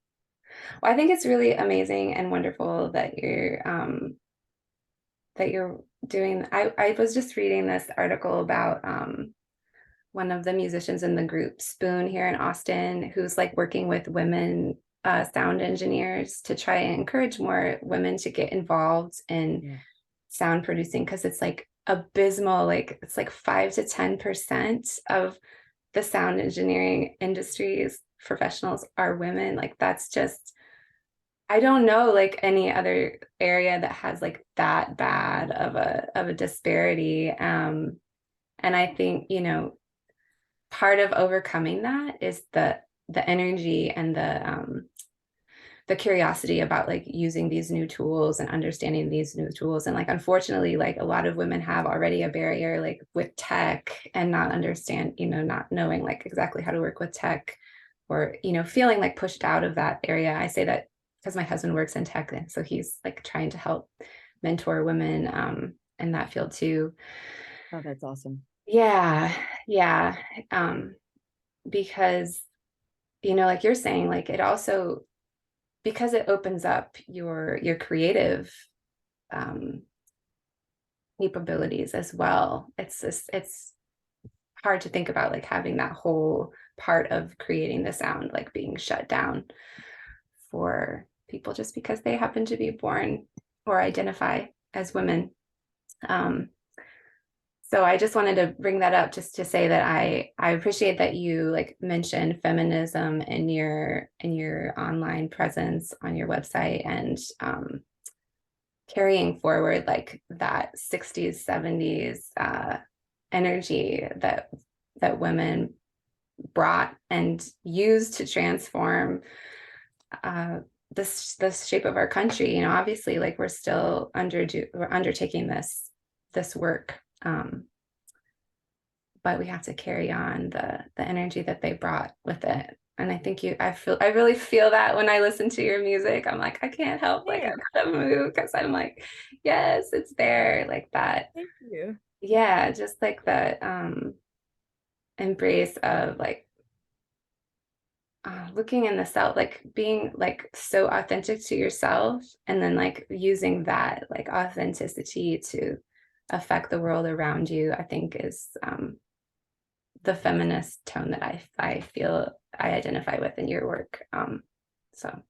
Well, I think it's really amazing and wonderful that you're doing. I was just reading this article about one of the musicians in the group Spoon here in Austin, who's like working with women sound engineers to try and encourage more women to get involved in Yeah. sound producing, because it's like abysmal. Like it's like 5 to 10% of the sound engineering industry's professionals are women. Like that's just, I don't know like any other area that has like that bad of a disparity. And I think, part of overcoming that is the energy and the curiosity about like using these new tools and understanding these new tools. And like unfortunately, like a lot of women have already a barrier like with tech, and not knowing like exactly how to work with tech, or feeling like pushed out of that area. I say that because my husband works in tech, and so he's like trying to help mentor women in that field too. Oh, that's awesome. Yeah. Yeah. um because like you're saying, like it also, because it opens up your creative um capabilities as well. It's hard to think about like having that whole part of creating the sound like being shut down for people just because they happen to be born or identify as women. um So I just wanted to bring that up just to say that I appreciate that you like mentioned feminism in your online presence on your website, and carrying forward like that 60s 70s energy that women brought and used to transform uh, this shape of our country. Obviously, like we're undertaking this work. But we have to carry on the energy that they brought with it. And I think I really feel that when I listen to your music. I'm like, I can't help, like I Thanks. gotta move, because I'm like, yes, it's there, like that. Thank you. Yeah, just like the embrace of like looking in the self, like being like so authentic to yourself, and then like using that like authenticity to affect the world around you, I think is the feminist tone that I feel I identify with in your work. So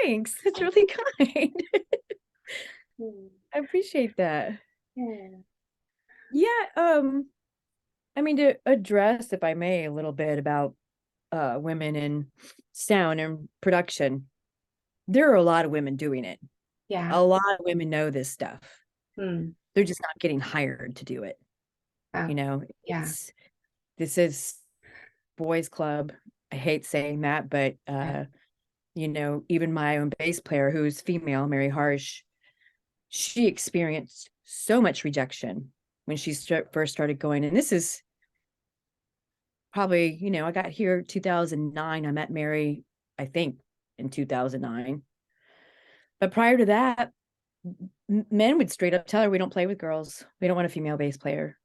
Thanks. That's really kind. mm, I appreciate that. yeah. Yeah, I mean, to address, if I may, a little bit about women in sound and production, there are a lot of women doing it. Yeah. A lot of women know this stuff. Mm. They're just not getting hired to do it. Oh, You know, yeah. this is boys club. I hate saying that, but Yeah. even my own bass player, who's female, Mary Harsh, she experienced so much rejection when she first started going. And this is probably, I got here 2009. I met Mary, I think, in 2009. But prior to that, men would straight up tell her, we don't play with girls. We don't want a female bass player.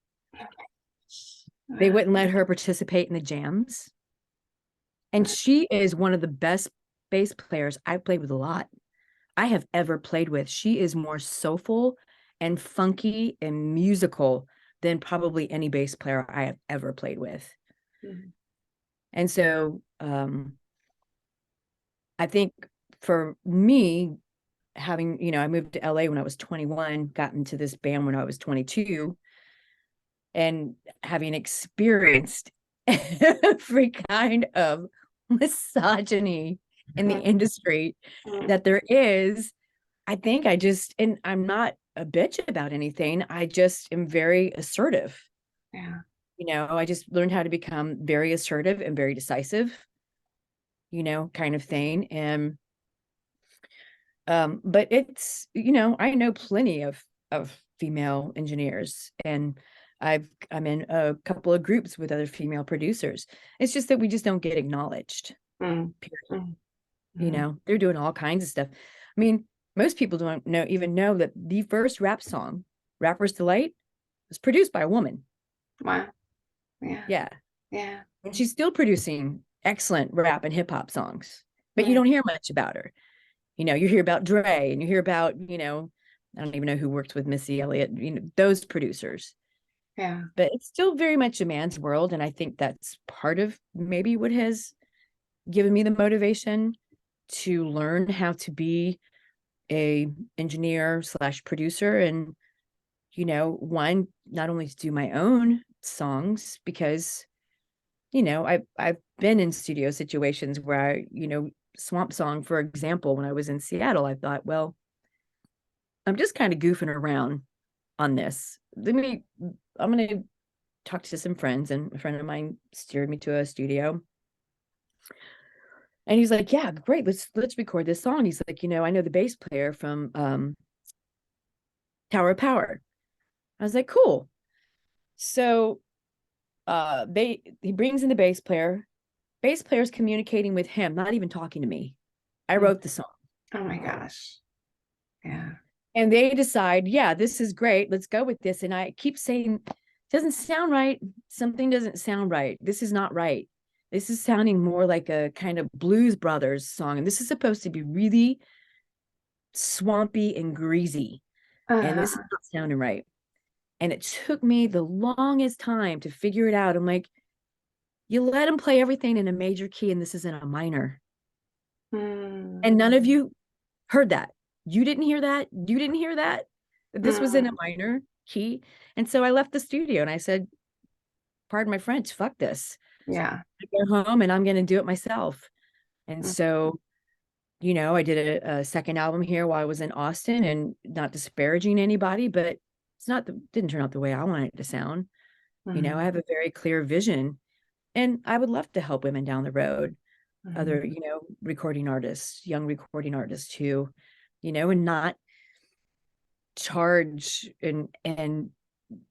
They Wow. wouldn't let her participate in the jams. And she is one of the best bass players I've played with a lot. I have ever played with. She is more soulful and funky and musical than probably any bass player I have ever played with. Mm. And so I think for me, I moved to LA when I was 21, got into this band when I was 22, and having experienced every kind of misogyny in the industry Mm. that there is, I think and I'm not a bitch about anything. I just am very assertive. Yeah. I just learned how to become very assertive and very decisive, kind of thing. And but I know plenty of female engineers, and I'm in a couple of groups with other female producers. It's just that we just don't get acknowledged. Mm. Period. Mm. Mm. They're doing all kinds of stuff. I mean, most people don't even know that the first rap song, Rapper's Delight, was produced by a woman. Wow. Yeah. Yeah. Yeah. And she's still producing excellent rap and hip hop songs, but you Right. don't hear much about her. You hear about Dre, and you hear about, I don't even know who works with Missy Elliott, those producers. Yeah. But it's still very much a man's world. And I think that's part of maybe what has given me the motivation to learn how to be a engineer slash producer. And, one, not only to do my own songs, because, I've been in studio situations where Swamp Song, for example, when I was in Seattle, I thought, well, I'm just kind of goofing around on this. I'm going to talk to some friends, and a friend of mine steered me to a studio. And he's like, yeah, great. Let's record this song. He's like, I know the bass player from Tower of Power. I was like, cool. So he brings in the bass player. Bass player's communicating with him, not even talking to me. I Mm. wrote the song. Oh my gosh. Yeah. And they decide, yeah, this is great. Let's go with this. And I keep saying, doesn't sound right. Something doesn't sound right. This is not right. This is sounding more like a kind of Blues Brothers song. And this is supposed to be really swampy and greasy. And this is Uh-huh. not sounding right. And it took me the longest time to figure it out. I'm like, you let him play everything in a major key, and this is in a minor. Mm. And none of you heard that. You didn't hear that. You didn't hear that. This was in a Mm. minor key. And so I left the studio and I said, pardon my French, fuck this. Yeah. I go home and I'm going to do it myself. And Mm. so, I did a second album here while I was in Austin, and not disparaging anybody, but didn't turn out the way I wanted it to sound. I Mm. have a very clear vision, and I would love to help women down the road, Mm. other, recording artists, young recording artists too, and not charge and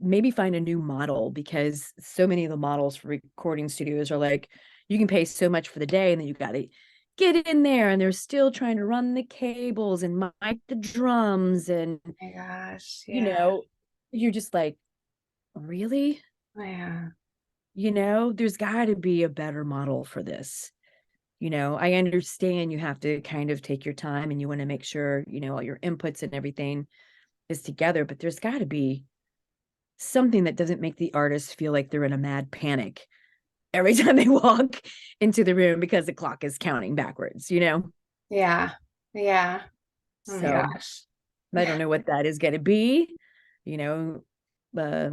maybe find a new model, because so many of the models for recording studios are like, you can pay so much for the day, and then you got to get in there, and they're still trying to run the cables and mic the drums, and My gosh. you Yeah. know you're just like, really? Yeah. There's got to be a better model for this. I understand you have to kind of take your time, and you want to make sure all your inputs and everything is together, but there's got to be something that doesn't make the artist feel like they're in a mad panic every time they walk into the room because the clock is counting backwards. Yeah. Yeah. Oh my So gosh. I don't know what that is going to be, you know, uh,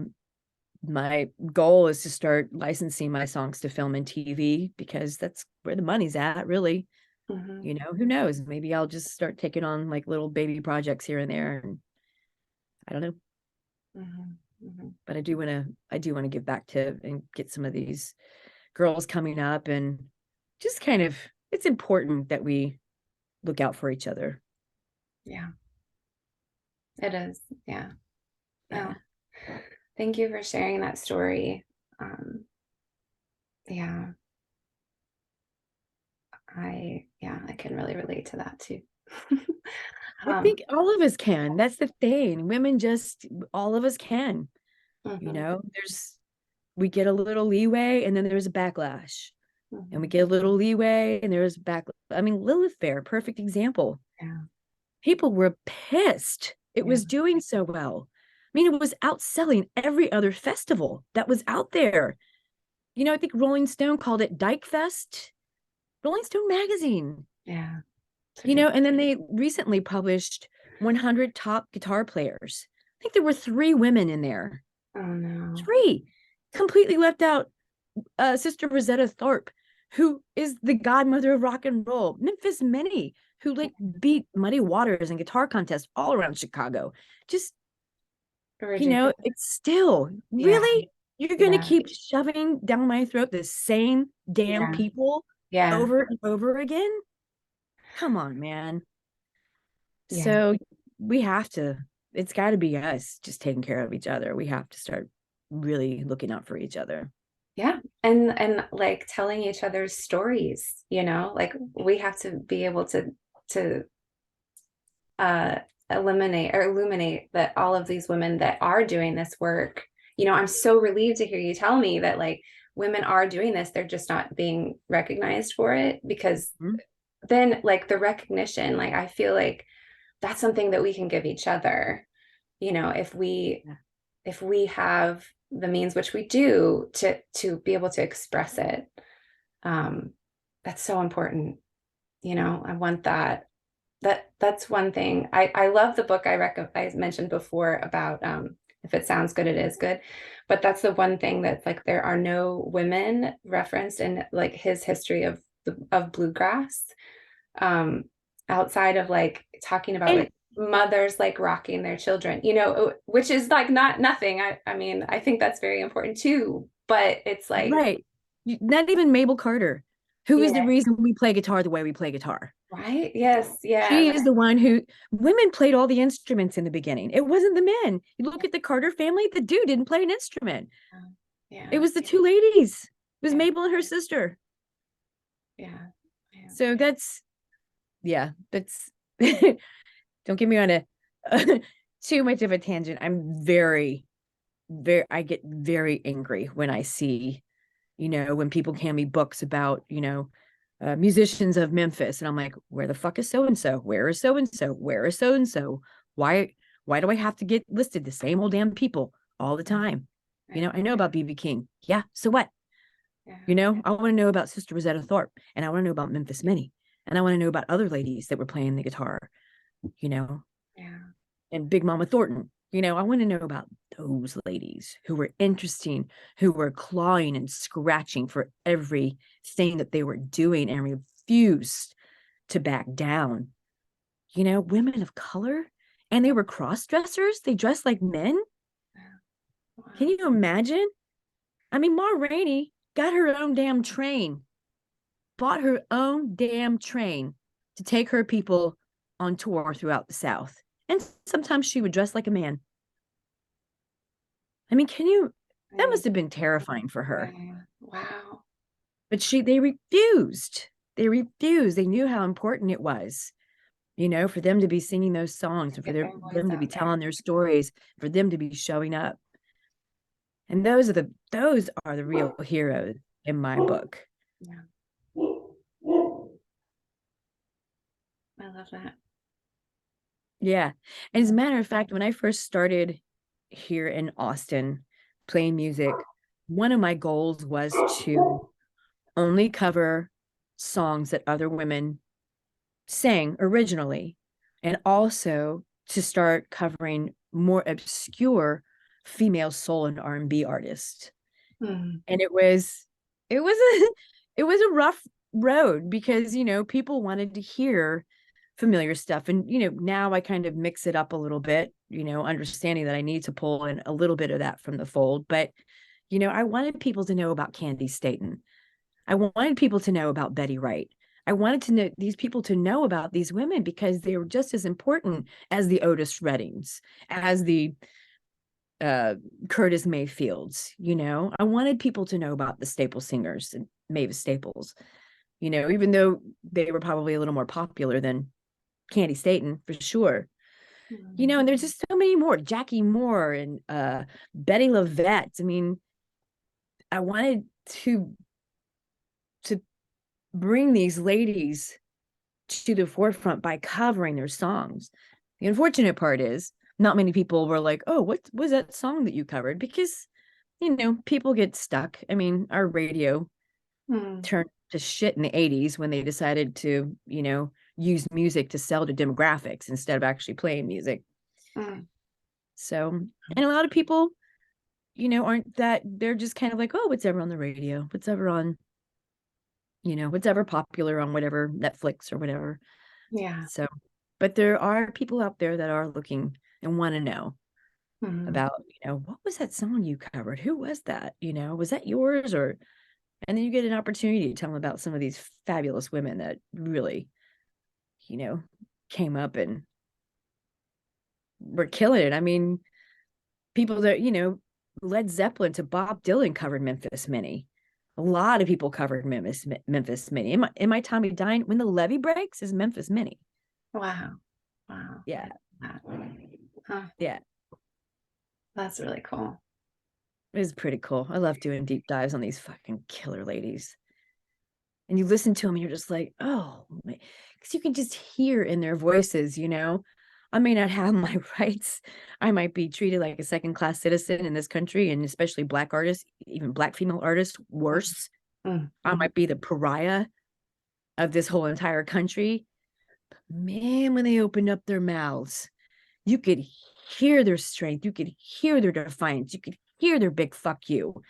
my goal is to start licensing my songs to film and TV, because that's where the money's at, really. Hmm. You know, who knows? Maybe I'll just start taking on like little baby projects here and there. And I don't know. Hmm. Hmm. But I do want to give back to and get some of these girls coming up, and just kind of, it's important that we look out for each other. Yeah, it is. Yeah. Yeah. Oh, thank you for sharing that story. Yeah, I can really relate to that too. I um, think all of us can. That's the thing. Women just, all of us can. You mhm, know, we get a little leeway and then there's a backlash. And we mhm. get a little leeway and there's back. I mean, Lilith Fair, perfect example. Yeah, People were pissed. It yeah, was doing so well. I mean, it was outselling every other festival that was out there. You know, I think Rolling Stone called it Dyke Fest. Rolling Stone magazine. yeah. It's You know, ridiculous. and then they recently published 100 top guitar players. I think there were 3 women in there. Oh no. 3. Completely left out Sister Rosetta Tharpe, who is the godmother of rock and roll. Memphis Minnie, who like beat Muddy Waters in guitar contests all around Chicago. Just, you know, Ridiculous. it's still Yeah, really, you're going to yeah, keep shoving down my throat the same damn yeah, people yeah, over and over again. Come on, man. yeah, So we have to, it's got to be us just taking care of each other. We have to start really looking out for each other. yeah. And like telling each other's stories, like we have to be able to uh eliminate or illuminate that all of these women that are doing this work, I'm so relieved to hear you tell me that like women are doing this, they're just not being recognized for it, because Mhm. then like the recognition, like I feel like that's something that we can give each other, if we Yeah. have the means, which we do, to be able to express it. um that's so important. I want that. That's one thing. I love the book I mentioned before about, if it sounds good, it is good. But that's the one thing that's like there are no women referenced in like his history of bluegrass, um, outside of like talking about And like mothers like rocking their children, which is like not nothing. I mean, I think that's very important too. But it's like, right. Not even Mabel Carter, who is the yeah, reason we play guitar the way we play guitar. right? Yes, yeah, She is the one who, women played all the instruments in the beginning. It wasn't the men. You look at the Carter family, the dude didn't play an instrument. It yeah, was the 2 ladies. It was yeah, Mabel and her sister. yeah, yeah, So that's, yeah, that's, don't get me on a too much of a tangent. I'm I get very angry when I see, you know, when people hand me books about, you know, musicians of Memphis, and I'm like, where the fuck is so and so? Where is so and so? Where is so and so? Why do I have to get listed the same old damn people all the time? You know, right, I know about BB King. Yeah, so what? yeah, You know, I want to know about Sister Rosetta Tharpe, and I want to know about Memphis Minnie, and I want to know about other ladies that were playing the guitar, you know, yeah, and Big Mama Thornton. You know, I want to know about those ladies who were interesting, who were clawing and scratching for everything that they were doing and refused to back down. You know, women of color, and they were cross dressers. They dressed like men. yeah. Can Wow. you imagine? I mean, Ma Rainey got her own damn train, bought her own damn train to take her people on tour throughout the South. And sometimes she would dress like a man. I mean, that Yeah, must have been terrifying for her. yeah. Wow. But they refused. They refused. They knew how important it was, you know, for them to be singing those songs and for Get their voice them to be out there. telling their stories, for them to be showing up. And those are the real heroes in my book. Yeah, I love that. Yeah. And as a Yeah. matter of fact, when I first started here in Austin playing music, one of my goals was to only cover songs that other women sang originally, and also to start covering more obscure female soul and R&B artist. Mm. And it was a rough road because, people wanted to hear familiar stuff. And, now I kind of mix it up a little bit, understanding that I need to pull in a little bit of that from the fold. But, I wanted people to know about Candy Staten. I wanted people to know about Betty Wright. I wanted to know these people to know about these women because they were just as important as the Otis Reddings, as the Curtis Mayfields. I wanted people to know about the Staple Singers and Mavis Staples, even though they were probably a little more popular than Candy Staten for sure. Mm. And there's just so many more, Jackie Moore and Betty Lavette. I mean, I wanted to bring these ladies to the forefront by covering their songs. The unfortunate part is not many people were like, "Oh, what was that song that you covered?" Because, people get stuck. I mean, our radio Mm. turned to shit in the 80s when they decided to, use music to sell to demographics instead of actually playing music. Mm. So, and a lot of people, aren't that, they're just kind of like, "Oh, what's ever on the radio? What's ever on, what's ever popular on whatever Netflix or whatever." Yeah. So, but there are people out there that are looking and want to know Mm. about, what was that song you covered? Who was that? Was that yours? Or, and then you get an opportunity to tell them about some of these fabulous women that really, you know, came up and were killing it. I mean, people that, Led Zeppelin to Bob Dylan covered Memphis Minnie. A lot of people covered Memphis Minnie. In my Tommy Dine, When the Levee Breaks is Memphis Minnie. Wow. Wow. Yeah. Huh. Yeah. That's really cool. It was pretty cool. I love doing deep dives on these fucking killer ladies. And you listen to them and you're just like, oh, because you can just hear in their voices, I may not have my rights. I might be treated like a second class citizen in this country, and especially Black artists, even Black female artists, worse. Mm. I might be the pariah of this whole entire country. Man, when they opened up their mouths, you could hear their strength. You could hear their defiance. You could hear their big fuck you.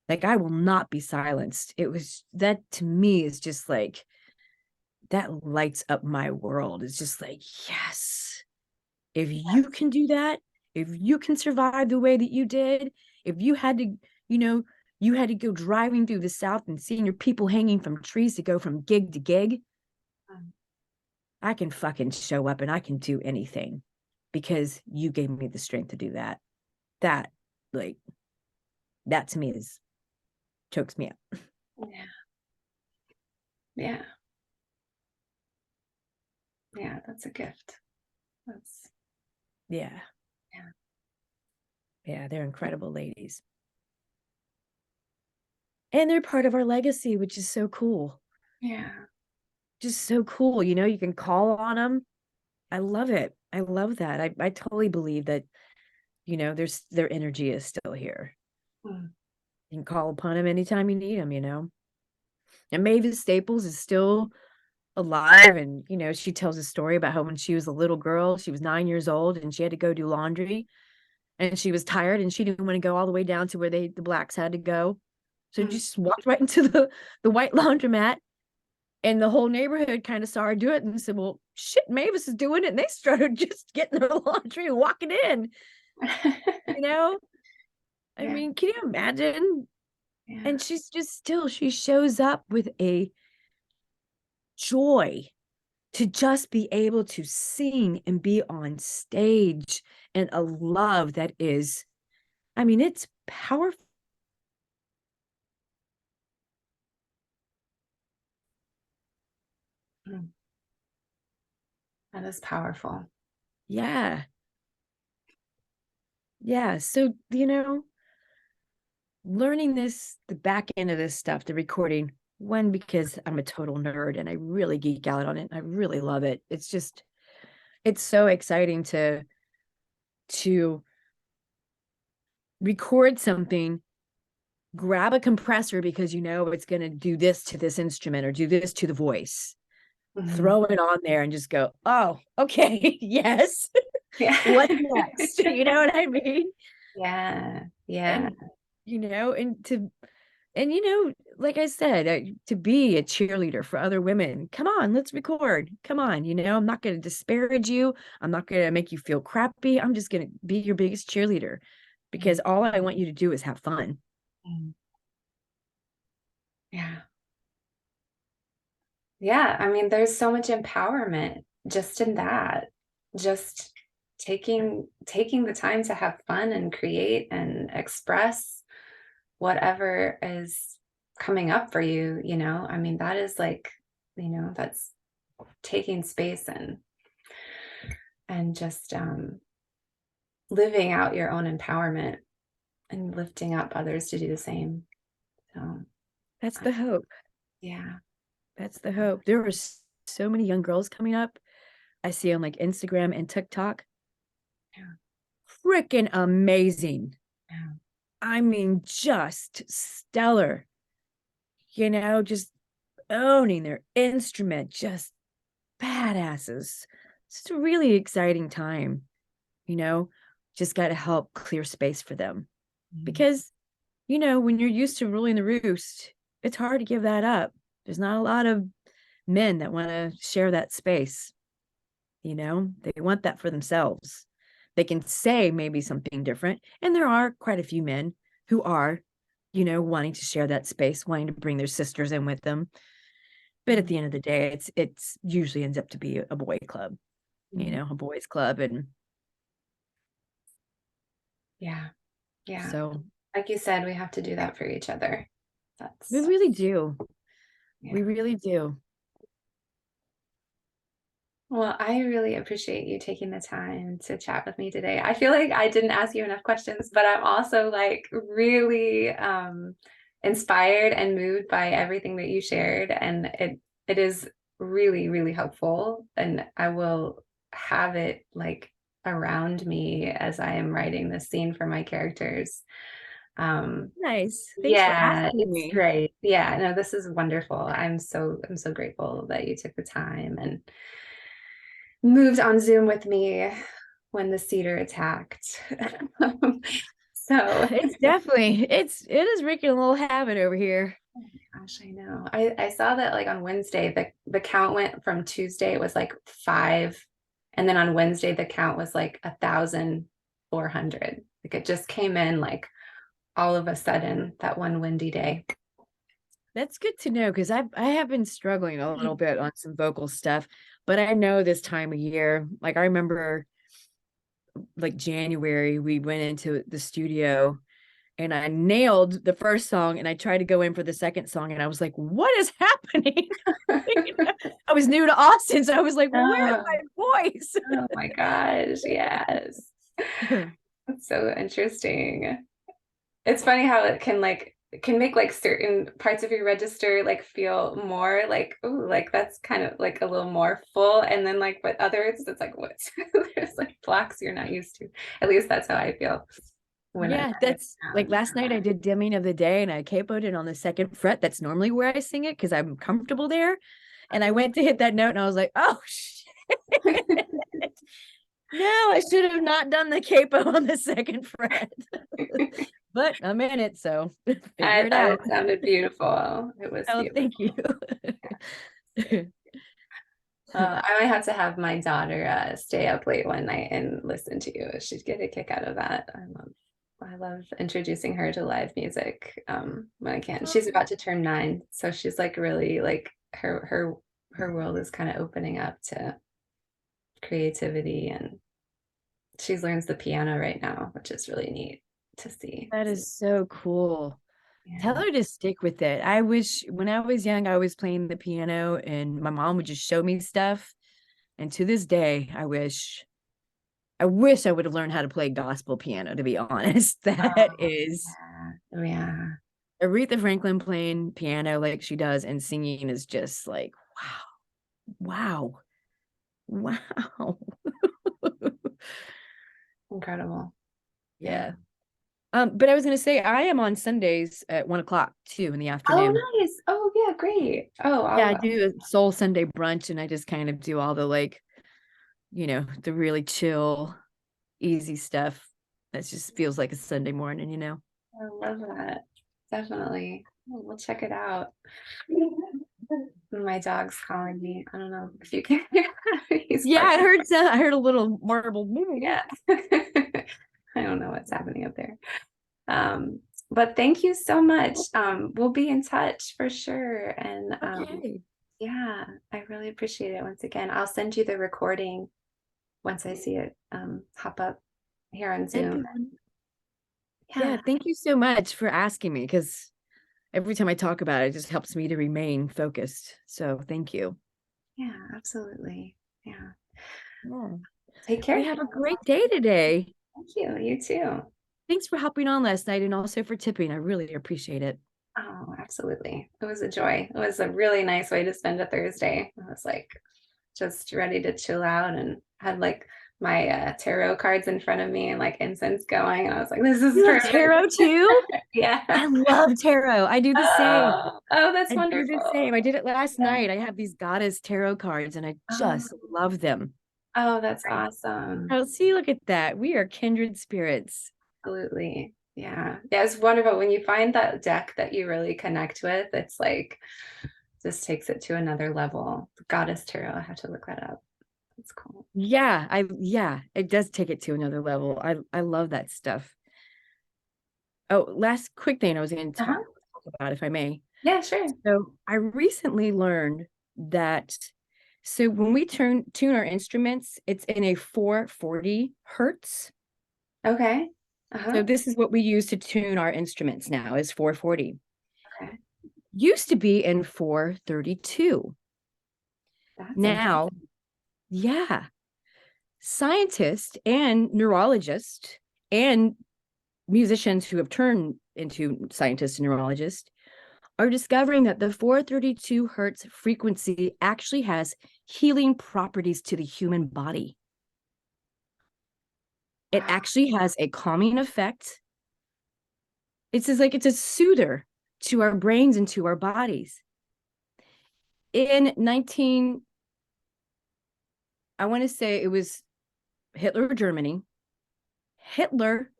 Like, I will not be silenced. It was that, to me, is just like, that lights up my world. It's just like, yes, if you can do that, if you can survive the way that you did, if you had to, you know, you had to go driving through the South and seeing your people hanging from trees to go from gig to gig, I can fucking show up and I can do anything because you gave me the strength to do that. That, like, that to me is chokes me up. Yeah. Yeah. Yeah. That's a gift. That's, Yeah. yeah. Yeah. They're incredible ladies. And they're part of our legacy, which is so cool. Yeah. Just so cool. You can call on them. I love it. I love that. I totally believe that, their energy is still here. Mm. You can call upon them anytime you need them. And Mavis Staples is still alive. And, she tells a story about how when she was a little girl, she was 9 years old and she had to go do laundry and she was tired and she didn't want to go all the way down to where the blacks had to go. So Mm. just walked right into the white laundromat, and the whole neighborhood kind of saw her do it and said, "Well, shit, Mavis is doing it." And they started just getting their laundry and walking in, you know? I Yeah. mean, can you imagine? Yeah. And she's just still, she shows up with a joy to just be able to sing and be on stage, and a love that is, I mean, it's powerful. Mm. That is powerful. Yeah. Yeah. So, learning the back end of this stuff, the recording, one, because I'm a total nerd and I really geek out on it. I really love it. It's so exciting to record something, grab a compressor because it's going to do this to this instrument or do this to the voice, Mhm. throw it on there and just go, "Oh, okay, yes." Yeah. What next? You know what I mean? Yeah. Yeah. And, and like I said, to be a cheerleader for other women, come on, let's record. Come on, I'm not going to disparage you. I'm not going to make you feel crappy. I'm just going to be your biggest cheerleader because all I want you to do is have fun. Mm. Yeah. Yeah. I mean, there's so much empowerment just in that. Just taking the time to have fun and create and express whatever is coming up for you, I mean, that is like, that's taking space and just living out your own empowerment and lifting up others to do the same. So, That's uh, the hope. yeah. That's the hope. There are so many young girls coming up. I see on like Instagram and TikTok. Yeah. Freaking amazing. Yeah. I mean, just stellar, just owning their instrument, just badasses. It's a really exciting time, you know, just got to help clear space for them Mm. because, when you're used to ruling the roost, it's hard to give that up. There's not a lot of men that want to share that space. They want that for themselves. They can say maybe something different. And there are quite a few men who are, wanting to share that space, wanting to bring their sisters in with them. But at the end of the day, it's usually ends up to be a boy club, Mm. a boys club. And Yeah. Yeah. so Like you said, we have to do that for each other. we That's, really do. yeah. We really do. Well, I really appreciate you taking the time to chat with me today. I feel like I didn't ask you enough questions, but I'm also like really inspired and moved by everything that you shared. And it is really, really helpful. And I will have it like around me as I am writing this scene for my characters. Um, Nice. Thanks for yeah, asking it's me. great. Yeah, no, this is wonderful. I'm so grateful that you took the time and moved on Zoom with me when the cedar attacked. So, It is wreaking a little havoc over here. oh my gosh, I know. I saw that like on Wednesday, the count went from Tuesday, it was like 5, and then on Wednesday the count was like 1,400. Like it just came in like all of a sudden that one windy day. That's good to know because I have been struggling a little bit on some vocal stuff, but I know this time of year, like I remember like January, we went into the studio and I nailed the first song and I tried to go in for the second song and I was like, what is happening? I was new to Austin, so I was like, where's Oh, my voice? oh my gosh, yes. That's so interesting. It's funny how it can make like certain parts of your register like feel more like, ooh, like that's kind of like a little more full. And then like but others, it's like what there's like blocks you're not used to. At least that's how I feel when Yeah, I that's like last night I did dimming of the day and I capoed it on the second fret. That's normally where I sing it because I'm comfortable there. And I went to hit that note and I was like, oh shit. No, I should have not done the capo on the second fret. But I'm in it, so figure I it thought out. it sounded beautiful. It was Oh, beautiful. thank you. I might have to have my daughter stay up late one night and listen to you. She'd get a kick out of that. I love introducing her to live music when I can. She's about to turn 9, so she's like really like her world is kind of opening up to creativity, and she learns the piano right now, which is really neat to see. That is so cool. Tell Yeah. her to stick with it. I wish when I was young, I was playing the piano and my mom would just show me stuff. And to this day, I wish I would have learned how to play gospel piano, to be honest. That Oh, is yeah. Oh, yeah. Aretha Franklin playing piano like she does and singing is just like, wow, wow, wow. Incredible. Yeah. Yeah. But I was gonna say I am on Sundays at 1 o'clock too in the Oh, afternoon. nice. Oh, yeah, great. Oh, Yeah, I do a soul Sunday brunch and I just kind of do all the like, the really chill, easy stuff. That just feels like a Sunday morning, you know? I love that. Definitely. Oh, we'll check it out. My dog's calling me. I don't know if you can hear that. He's Yeah, barking. I heard a little marble. Yeah. I don't know what's happening up there. Um, but thank you so much. We'll be in touch for sure. And Okay. yeah, I really appreciate it once again. I'll send you the recording once I see it pop up here on Zoom. Excellent. Yeah, Yeah, thank you so much for asking me because every time I talk about it, it just helps me to remain focused. So thank you. yeah, absolutely. Yeah. Yeah. Take Well, care. you have a great day today. Thank you. You too. Thanks for helping on last night and also for tipping. I really appreciate it. Oh, absolutely. It was a joy. It was a really nice way to spend a Thursday. I was like just ready to chill out and had like my tarot cards in front of me and like incense going. And I was like, this is You have perfect. tarot too? Yeah. I love tarot. I do the same. Oh, that's I do the same. wonderful. I did it last Yeah. night. I have these goddess tarot cards and I Oh, just love them. oh, that's awesome. Oh, see, look at that. We are kindred spirits. Absolutely. Yeah. Yeah, it's wonderful when you find that deck that you really connect with. It's like just takes it to another level. Goddess Tarot. I have to look that up. That's cool. Yeah, it does take it to another level. I love that stuff. Oh, last quick thing I was going to Uh-huh. talk about, if I may. Yeah, sure. So I recently learned that so when we tune our instruments, it's in a 440 hertz. Okay. So Uh-huh. this is what we use to tune our instruments now is 440. Okay. Used to be in 432. That's Now, interesting. yeah, scientists and neurologists and musicians who have turned into scientists and neurologists are discovering that the 432 hertz frequency actually has healing properties to the human body. It Wow. actually has a calming effect. It's just like it's a soother to our brains and to our bodies. In 19, I want to say it was Hitler, Germany. Hitler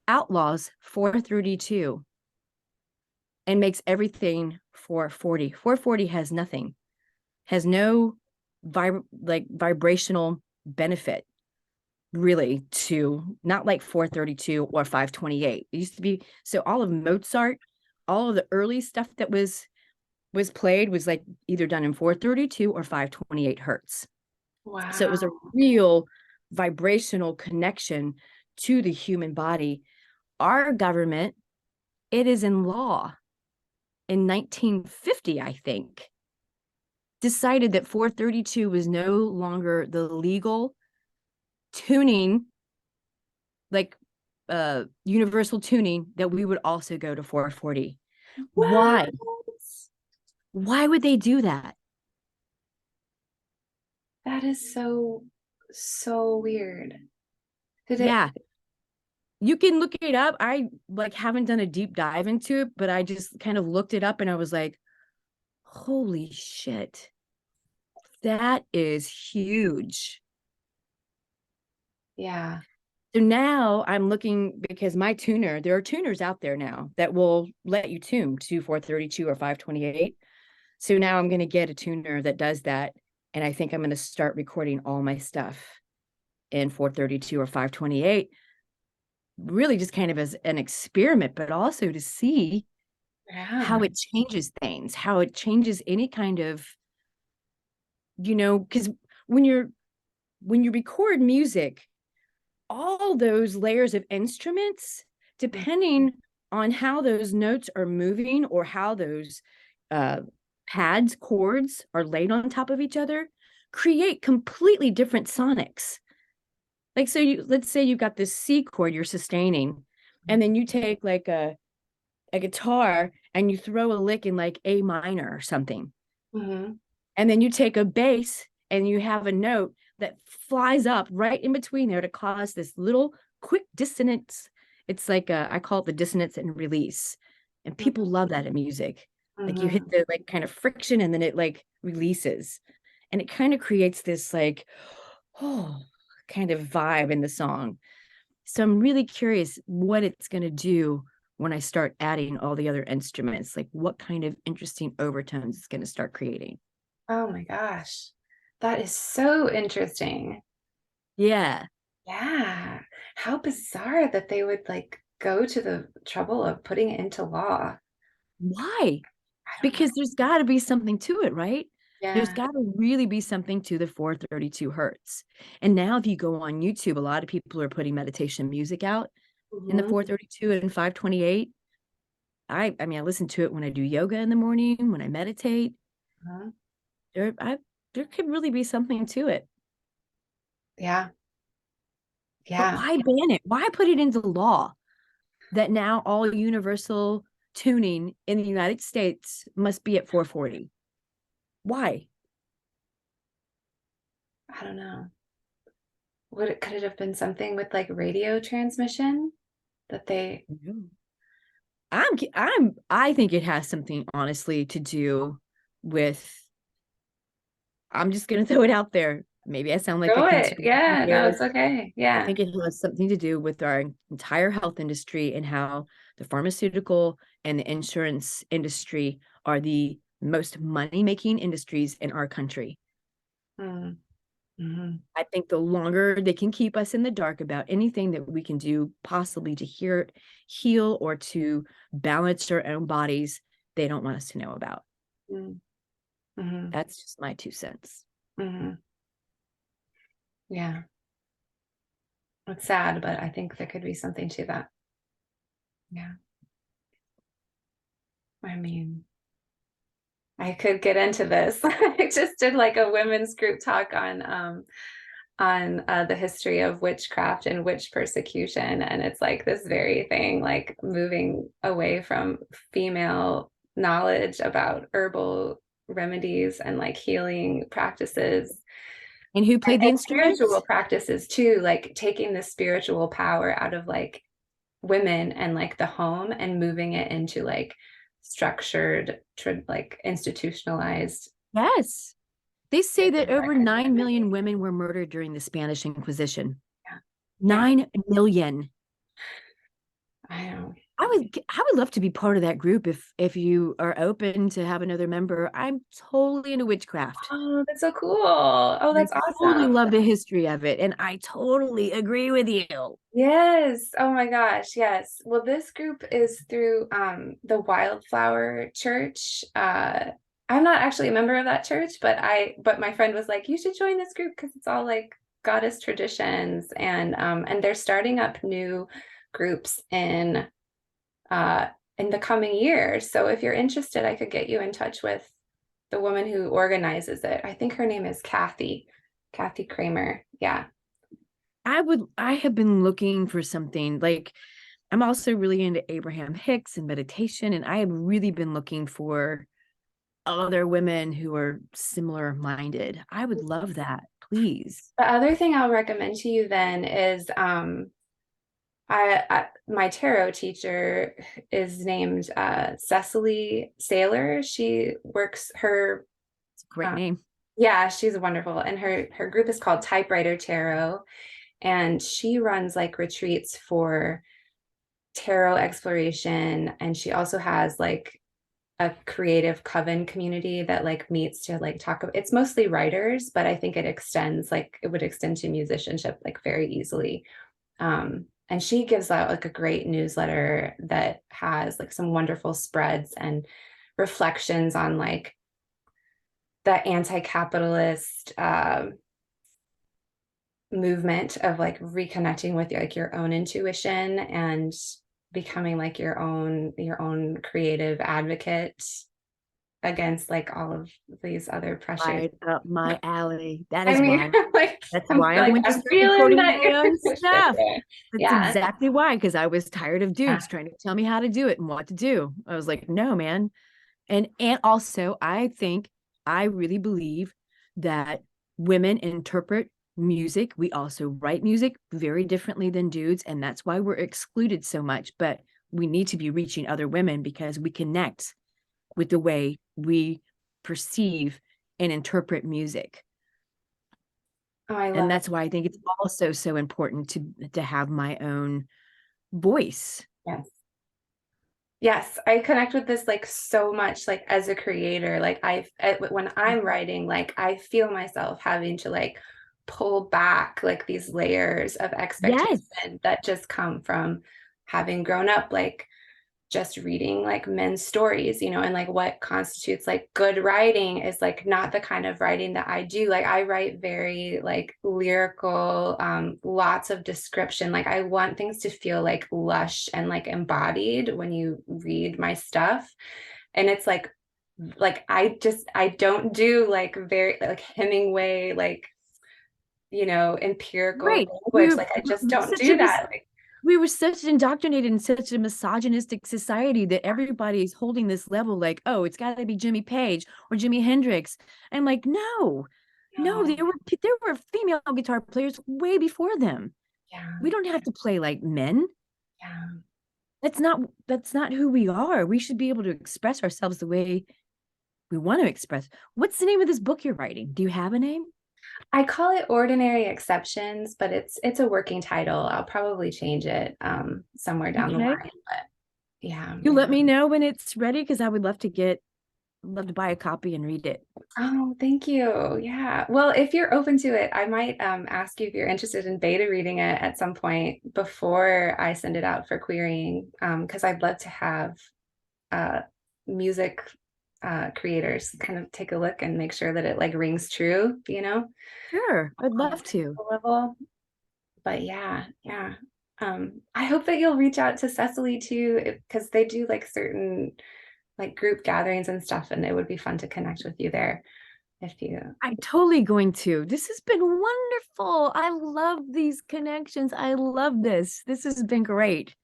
outlaws 432 and makes everything 440. 440 has nothing, has no vibrational benefit really to not like 432 or 528. It used to be so all of Mozart, all of the early stuff that was played was like either done in 432 or 528 hertz. So it was a Wow. real vibrational connection to the human body. Our government, it is in law in 1950, I think, decided that 432 was no longer the legal tuning, like universal tuning, that we would also go to 440. What? Why? Why would they do that? That is so, so weird. Did it? Yeah, you can look it up. I like haven't done a deep dive into it, but I just kind of looked it up and I was like, holy shit, that is huge. Yeah. So now I'm looking because my tuner, there are tuners out there now that will let you tune to 432 or 528. So now I'm going to get a tuner that does that. And I think I'm going to start recording all my stuff in 432 or 528, really just kind of as an experiment, but also to see Yeah. how it changes things, how it changes any kind of, because when you record music, all those layers of instruments, depending on how those notes are moving or how those uh, pads, chords are laid on top of each other, create completely different sonics. Like, so let's say you've got this C chord you're sustaining, and then you take like a guitar and you throw a lick in like A minor or something. Mm-hmm. And then you take a bass and you have a note that flies up right in between there to cause this little quick dissonance. It's like I call it the dissonance and release. And people love that in music. Like you hit Mm-hmm. the like kind of friction and then it like releases. And it kind of creates this like, oh, kind of vibe in the song. So I'm really curious what it's going to do when I start adding all the other instruments, like what kind of interesting overtones it's going to start creating. Oh my gosh. That is so interesting. Yeah. Yeah. How bizarre that they would like go to the trouble of putting it into law. Why? I don't know. Because there's got to be something to it, right? There's Yeah. got to really be something to the 432 hertz. And now, if you go on YouTube, a lot of people are putting meditation music out in the Mhm. 432 and 528. I mean, I listen to it when I do yoga in the morning, when I meditate. Mhm. There, there could really be something to it. Yeah. But Yeah. why ban it? Why put it into law that now all universal tuning in the United States must be at 440? Why? I don't know. Could it have been something with like radio transmission that they I think it has something honestly to do with, I'm just going to throw it out there. Maybe I sound like a go it? conspiracy Yeah, no, it's theorist. okay. I Yeah. think it has something to do with our entire health industry and how the pharmaceutical and the insurance industry are the most money making industries in our country. Mm-hmm. I think the longer they can keep us in the dark about anything that we can do possibly to heal or to balance our own bodies, they don't want us to know about. Mm-hmm. That's just my 2 cents. Mm-hmm. Yeah. It's sad, but I think there could be something to that. Yeah. I mean, I could get into this. I just did like a women's group talk on the history of witchcraft and witch persecution, and it's like this very thing, like moving away from female knowledge about herbal remedies and like healing practices And who played the and spiritual instruments? practices too, like taking the spiritual power out of like women and like the home and moving it into like structured, like institutionalized. Yes. They say that over 9 million women were murdered during the Spanish Inquisition. Yeah, yeah, 9 million. I know. I would love to be part of that group if you are open to have another member. I'm totally into witchcraft. Oh, that's so cool. Oh, I that's totally awesome. love the history of it, and I totally agree with you. Yes. Oh my gosh. Yes. Well, this group is through the Wildflower Church. I'm not actually a member of that church, but my friend was like, you should join this group because it's all like goddess traditions, and they're starting up new groups uh in the coming years. So if you're interested, I could get you in touch with the woman who organizes it. I think her name is Kathy Kramer. Yeah. I have been looking for something like, I'm also really into Abraham Hicks and meditation, and I have really been looking for other women who are similar minded. I would love that. Please. The other thing I'll recommend to you then is my tarot teacher is named Cecily Saylor. She works her It's a great uh, name. yeah, she's wonderful, and her group is called Typewriter Tarot, and she runs like retreats for tarot exploration, and she also has like a creative coven community that like meets to like talk about, it's mostly writers, but I think it extends, like it would extend to musicianship like very easily. And she gives out like a great newsletter that has like some wonderful spreads and reflections on like the anti-capitalist movement of like reconnecting with like your own intuition and becoming like your own creative advocate against like all of these other pressures. Right up my alley. That I is mean, why. like That's I'm why I like went to I'm start feeling recording that my own intuition stuff. there. That's Yeah. exactly why, because I was tired of Yeah. dudes trying to tell me how to do it and what to do. I was like, no, man. And also, I think, I really believe that women interpret music. We also write music very differently than dudes, and that's why we're excluded so much. But we need to be reaching other women because we connect with the way we perceive and interpret music. Oh, I And love it. that's why I think it's also so important to have my own voice. Yes. Yes, I connect with this like so much, like as a creator. Like when I'm writing, like I feel myself having to like pull back like these layers of Yes. expectation that just come from having grown up like just reading like men's stories, and like what constitutes like good writing is like not the kind of writing that I do. Like I write very like lyrical, lots of description. Like I want things to feel like lush and like embodied when you read my stuff. And it's like I don't do like very like Hemingway, like, empirical Right. language. Like I just don't do that. Like, We were such indoctrinated in such a misogynistic society that everybody's holding this level like, oh, it's got to be Jimmy Page or Jimi Hendrix. I'm like, no, no, no, there were female guitar players way before them. yeah, We don't have to play like men. yeah. That's not who we are. We should be able to express ourselves the way we want to express. What's the name of this book you're writing? Do you have a name? I call it Ordinary Exceptions, but it's a working title. I'll probably change it somewhere down the Okay. line. But yeah, You yeah. let me know when it's ready because I would love to buy a copy and read it. Oh, thank you. Yeah. Well, if you're open to it, I might ask you if you're interested in beta reading it at some point before I send it out for querying, because I'd love to have uh, music creators kind of take a look and make sure that it like rings true, Sure, I'd on a love to. technical level. But yeah, yeah. I hope that you'll reach out to Cecily too, because they do like certain like group gatherings and stuff, and it would be fun to connect with you there if you. I'm totally going to. This has been wonderful. I love these connections. I love this. This has been great.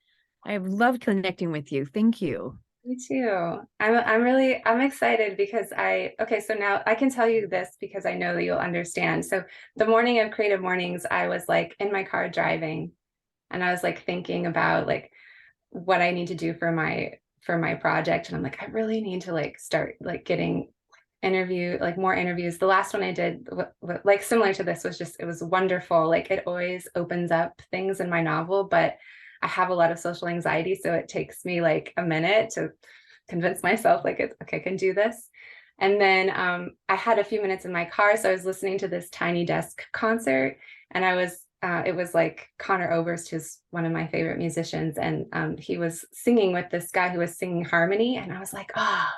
I've loved connecting with you. Thank you. Me too. I'm excited because okay, so now I can tell you this because I know that you'll understand. So the morning of Creative Mornings, I was like in my car driving and I was like thinking about like what I need to do for my project. And I'm like, I really need to like start like getting like more interviews. The last one I did like similar to this was just, it was wonderful. Like it always opens up things in my novel, but I have a lot of social anxiety. So it takes me like a minute to convince myself like it's okay, I can do this. And then I had a few minutes in my car. So I was listening to this Tiny Desk concert and it was like Connor Oberst, who's one of my favorite musicians. And he was singing with this guy who was singing harmony. And I was like, oh,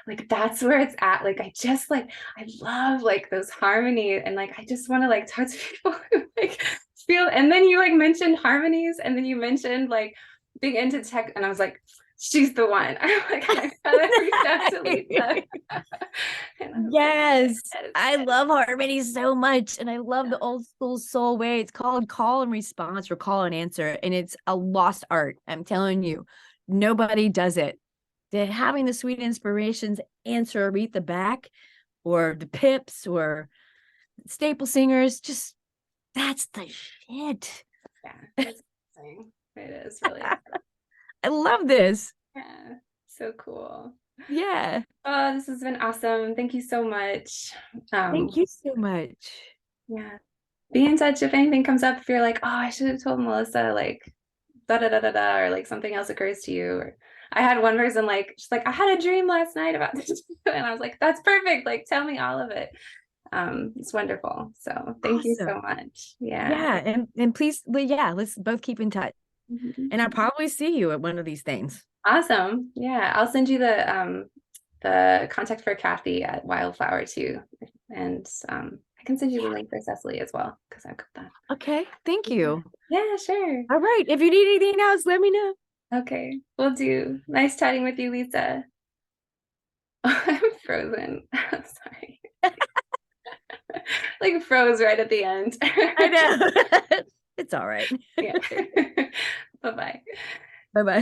like that's where it's at. Like I just like I love like those harmonies and like I just want to like talk to people who like feel. And then you like mentioned harmonies and then you mentioned like being into tech and I was like, she's the one. I'm like, I gotta reach out to Lisa. And I was like, Yes, yes, I yes. love harmony so much. And I love the old school soul way. It's called call and response or call and answer. And it's a lost art. I'm telling you, nobody does it. That having the sweet inspirations answer or beat the back or the pips or staple singers, just that's the shit. Yeah, it's amazing. It is really, I love this. yeah, so cool. Yeah. Oh, this has been awesome. Thank you so much. Thank you so much. Yeah. Be in touch if anything comes up. If you're like, oh, I should have told Melissa, like, da da da da da, or like something else occurs to you. Or I had one person like, she's like, I had a dream last night about this, and I was like, that's perfect. Like, tell me all of it. It's wonderful. So thank you so Awesome. much. Yeah. Yeah. And please, well, yeah, let's both keep in touch. Mhm. And I'll probably see you at one of these things. Awesome. Yeah, I'll send you the contact for Kathy at Wildflower too, and I can send you the link for Cecily as well because I've got that. Okay. Thank Yeah. you. Yeah, sure. All right. If you need anything else, let me know. Okay, we'll do. Nice chatting with you, Lisa. I'm frozen. I'm sorry. Like froze right at the end. I know. It's all right. Yeah. Bye-bye. Bye bye.